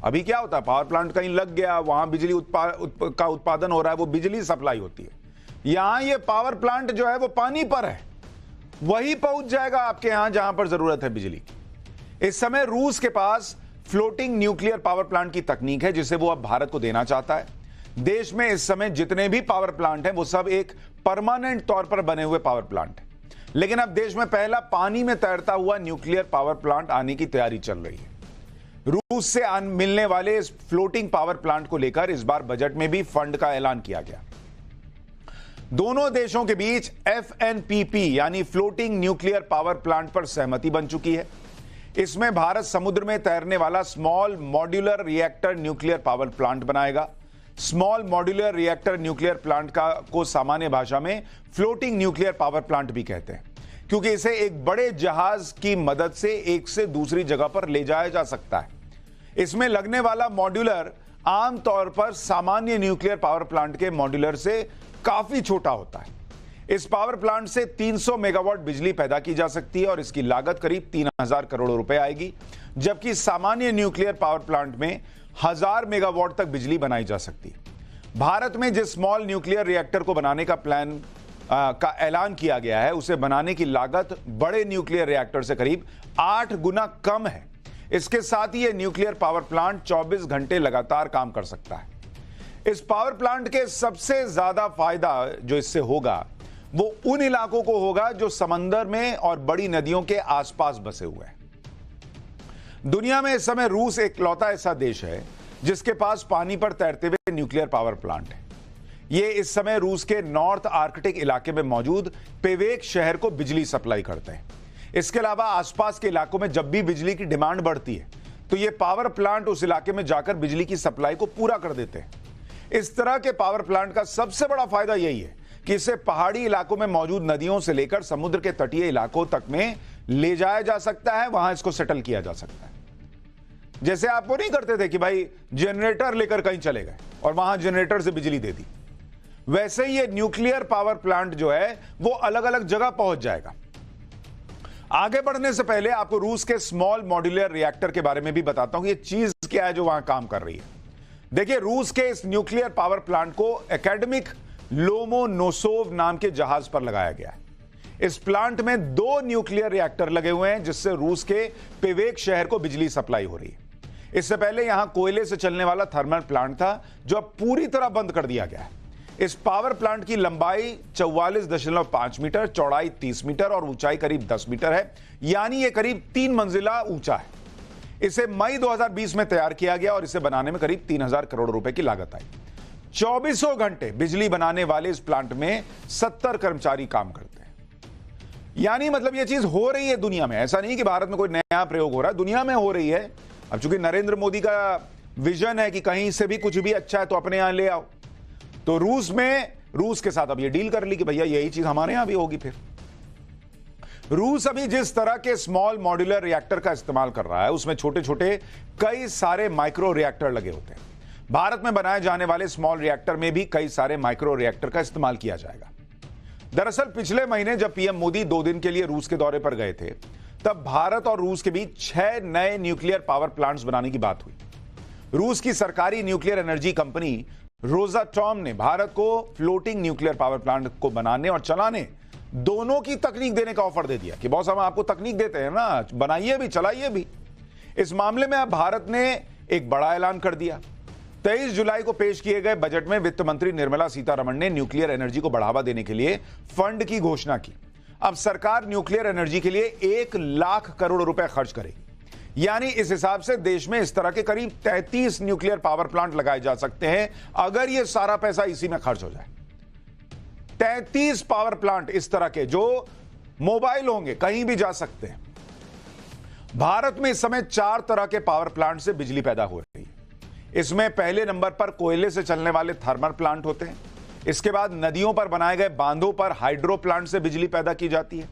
अभी क्या होता है, पावर प्लांट कहीं लग गया, वहां बिजली का उत्पादन हो रहा है, वो बिजली सप्लाई होती है। यहां ये पावर प्लांट जो है वो पानी पर है, वही पहुंच जाएगा आपके यहां जहां पर जरूरत है बिजली की। इस समय रूस के पास फ्लोटिंग न्यूक्लियर पावर प्लांट की तकनीक है जिसे वो अब भारत को देना चाहता है। देश में इस समय जितने भी पावर प्लांट हैं वो सब एक परमानेंट तौर पर बने हुए पावर प्लांट हैं, लेकिन अब देश में पहला पानी में तैरता हुआ न्यूक्लियर पावर प्लांट आने की तैयारी चल रही है। रूस से मिलने वाले इस फ्लोटिंग पावर प्लांट को लेकर इस बार बजट में भी फंड का ऐलान किया गया। दोनों देशों के बीच FNPP यानी फ्लोटिंग न्यूक्लियर पावर प्लांट पर सहमति बन चुकी है। इसमें भारत समुद्र में तैरने वाला small modular reactor nuclear power plant बनाएगा। Small modular reactor nuclear plant को सामान्य भाषा में फ्लोटिंग न्यूक्लियर पावर प्लांट भी कहते हैं, क्योंकि इसे एक बड़े जहाज की मदद से एक से दूसरी जगह पर ले जाया जा सकता है। इसमें लगने वाला मॉड्यूलर आमतौर पर सामान्य न्यूक्लियर पावर प्लांट के मॉड्यूलर से काफी छोटा होता है। इस पावर प्लांट से 300 मेगावाट बिजली पैदा की जा सकती है और इसकी लागत करीब 3000 करोड़ रुपए आएगी, जबकि सामान्य न्यूक्लियर पावर प्लांट में 1000 मेगावाट तक बिजली बनाई जा सकती है। भारत में जिस स्मॉल न्यूक्लियर रिएक्टर को बनाने का प्लान का ऐलान किया गया है, उसे बनाने की लागत बड़े न्यूक्लियर रिएक्टर से करीब 8 गुना कम है। इसके साथ ही यह न्यूक्लियर पावर प्लांट 24 घंटे लगातार काम कर सकता है। इस पावर प्लांट के सबसे ज्यादा फायदा जो इससे होगा वो उन इलाकों को होगा जो समंदर में और बड़ी नदियों के आसपास बसे हुए हैं। दुनिया में इस समय रूस एकलौता ऐसा देश है जिसके पास पानी पर तैरते हुए न्यूक्लियर पावर प्लांट है। ये इस समय रूस के नॉर्थ आर्कटिक इलाके में मौजूद पेवेक शहर को बिजली सप्लाई करते हैं। इसके अलावा आसपास के इलाकों में जब भी बिजली की डिमांड बढ़ती है तो ये पावर प्लांट उस इलाके में जाकर बिजली की सप्लाई को पूरा कर देते हैं। इस तरह के पावर प्लांट का सबसे बड़ा फायदा यही है कि इसे पहाड़ी इलाकों में मौजूद नदियों से लेकर समुद्र के तटीय इलाकों तक में ले जाया जा सकता है, वहां इसको सेटल किया जा सकता है। जैसे आप वो नहीं करते थे कि भाई जनरेटर लेकर कहीं चले गए और वहां जनरेटर से बिजली दे दी, वैसे ही ये न्यूक्लियर पावर प्लांट जो है वो अलग अलग जगह पहुंच जाएगा। आगे बढ़ने से पहले आपको रूस के स्मॉल मॉड्यूलर रिएक्टर के बारे में भी बताता हूं कि ये चीज क्या है जो वहां काम कर रही है। देखिए, रूस के इस न्यूक्लियर पावर प्लांट को एकेडमिक लोमोनोसोव नाम के जहाज पर लगाया गया है। इस प्लांट में 2 न्यूक्लियर रिएक्टर लगे हुए हैं जिससे रूस के पेवेक शहर को बिजली सप्लाई हो रही है। इससे पहले यहां कोयले से चलने वाला थर्मल प्लांट था जो अब पूरी तरह बंद कर दिया गया है। इस पावर प्लांट की लंबाई 44.5 मीटर, चौड़ाई 30 मीटर और ऊंचाई करीब 10 मीटर है, यानी यह करीब 3 मंजिला ऊंचा है। इसे मई 2020 में तैयार किया गया और इसे बनाने में करीब 3000 करोड़ रुपए की लागत आई। 24 घंटे बिजली बनाने वाले इस प्लांट में 70 कर्मचारी काम करते हैं। यानी मतलब यह चीज हो रही है दुनिया में, ऐसा नहीं कि भारत में कोई नया प्रयोग हो रहा है, दुनिया में हो रही है। अब चूंकि नरेंद्र मोदी का विजन है कि कहीं से भी कुछ भी अच्छा है तो अपने यहां ले आओ, तो रूस के साथ अब ये डील कर ली कि भैया यही चीज हमारे यहां भी होगी। फिर रूस अभी जिस तरह के स्मॉल मॉड्यूलर रिएक्टर का इस्तेमाल कर रहा है उसमें छोटे छोटे कई सारे माइक्रो रिएक्टर लगे होते हैं। भारत में बनाए जाने वाले स्मॉल रिएक्टर में भी कई सारे माइक्रो रिएक्टर का इस्तेमाल किया जाएगा। दरअसल पिछले महीने जब पीएम मोदी 2 दिन के लिए रूस के दौरे पर गए थे तब भारत और रूस के बीच 6 नए न्यूक्लियर पावर प्लांट्स बनाने की बात हुई। रूस की सरकारी न्यूक्लियर एनर्जी कंपनी रोसाटॉम ने भारत को फ्लोटिंग न्यूक्लियर पावर प्लांट को बनाने और चलाने दोनों की तकनीक देने का ऑफर दे दिया कि बॉस हम आपको तकनीक देते हैं ना, बनाइए भी चलाइए भी। इस मामले में अब भारत ने एक बड़ा ऐलान कर दिया। 23 जुलाई को पेश किए गए बजट में वित्त मंत्री निर्मला सीतारमण ने न्यूक्लियर एनर्जी को बढ़ावा देने के लिए फंड की घोषणा की। अब सरकार न्यूक्लियर एनर्जी के लिए 1 लाख करोड़ रुपए खर्च करेगी। यानी इस हिसाब से देश में इस तरह के करीब 33 न्यूक्लियर पावर प्लांट लगाए जा सकते हैं अगर यह सारा पैसा इसी में खर्च हो जाए। 33 पावर प्लांट इस तरह के जो मोबाइल होंगे, कहीं भी जा सकते हैं। भारत में इस समय 4 तरह के पावर प्लांट से बिजली पैदा हो रही है। इसमें पहले नंबर पर कोयले से चलने वाले थर्मल प्लांट होते हैं। इसके बाद नदियों पर बनाए गए बांधों पर हाइड्रो प्लांट से बिजली पैदा की जाती है।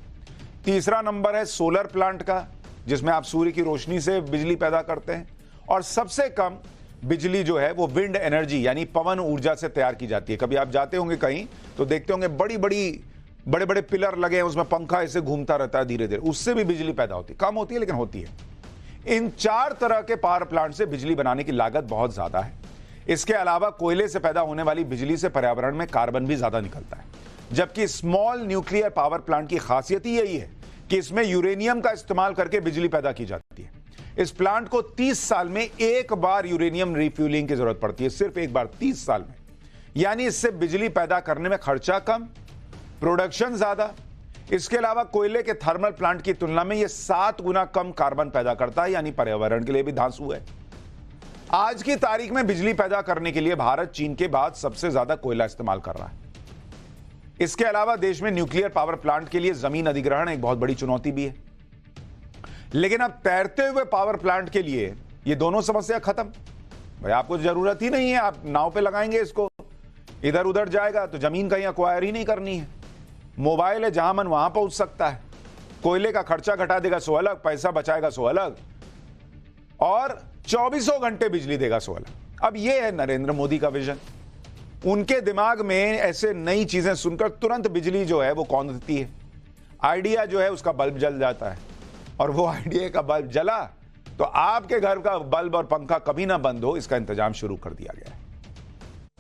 तीसरा नंबर है सोलर प्लांट का, जिसमें आप सूर्य की रोशनी से बिजली पैदा करते हैं। और सबसे कम बिजली जो है वो विंड एनर्जी यानी पवन ऊर्जा से तैयार की जाती है। कभी आप जाते होंगे कहीं तो देखते होंगे बड़े बड़े पिलर लगे हैं, उसमें पंखा ऐसे घूमता रहता है धीरे धीरे, उससे भी बिजली पैदा होती है। कम होती है लेकिन होती है। इन 4 तरह के पावर प्लांट से बिजली बनाने की लागत बहुत ज्यादा है। इसके अलावा कोयले से पैदा होने वाली बिजली से पर्यावरण में कार्बन भी ज्यादा निकलता है, जबकि स्मॉल न्यूक्लियर पावर प्लांट की खासियत ही यही है कि इसमें यूरेनियम का इस्तेमाल करके बिजली पैदा की जाती है। इस प्लांट को 30 साल में एक बार यूरेनियम रिफ्यूलिंग की जरूरत पड़ती है, सिर्फ एक बार 30 साल में। यानी इससे बिजली पैदा करने में खर्चा कम, प्रोडक्शन ज्यादा। इसके अलावा कोयले के थर्मल प्लांट की तुलना में यह 7 गुना कम कार्बन पैदा करता है, यानी पर्यावरण के लिए भी धांसू है। आज की तारीख में बिजली पैदा करने के लिए भारत चीन के बाद सबसे ज्यादा कोयला इस्तेमाल कर रहा है। इसके अलावा देश में न्यूक्लियर पावर प्लांट के लिए जमीन अधिग्रहण एक बहुत बड़ी चुनौती भी है। लेकिन अब तैरते हुए पावर प्लांट के लिए ये दोनों समस्या खत्म। भाई आपको जरूरत ही नहीं है, आप नाव पे लगाएंगे इसको, इधर उधर जाएगा, तो जमीन कहीं अक्वायर ही नहीं करनी है। मोबाइल है, जहां मन वहां पहुंच सकता है। कोयले का खर्चा घटा देगा सो अलग, पैसा बचाएगा सो अलग, और 24 घंटे बिजली देगा सो अलग। अब यह है नरेंद्र मोदी का विजन। उनके दिमाग में ऐसे नई चीजें सुनकर तुरंत बिजली जो है वो कौंधती है। आइडिया जो है उसका बल्ब जल जाता है, और वो आइडिया का बल्ब जला तो आपके घर का बल्ब और पंखा कभी ना बंद हो, इसका इंतजाम शुरू कर दिया गया है।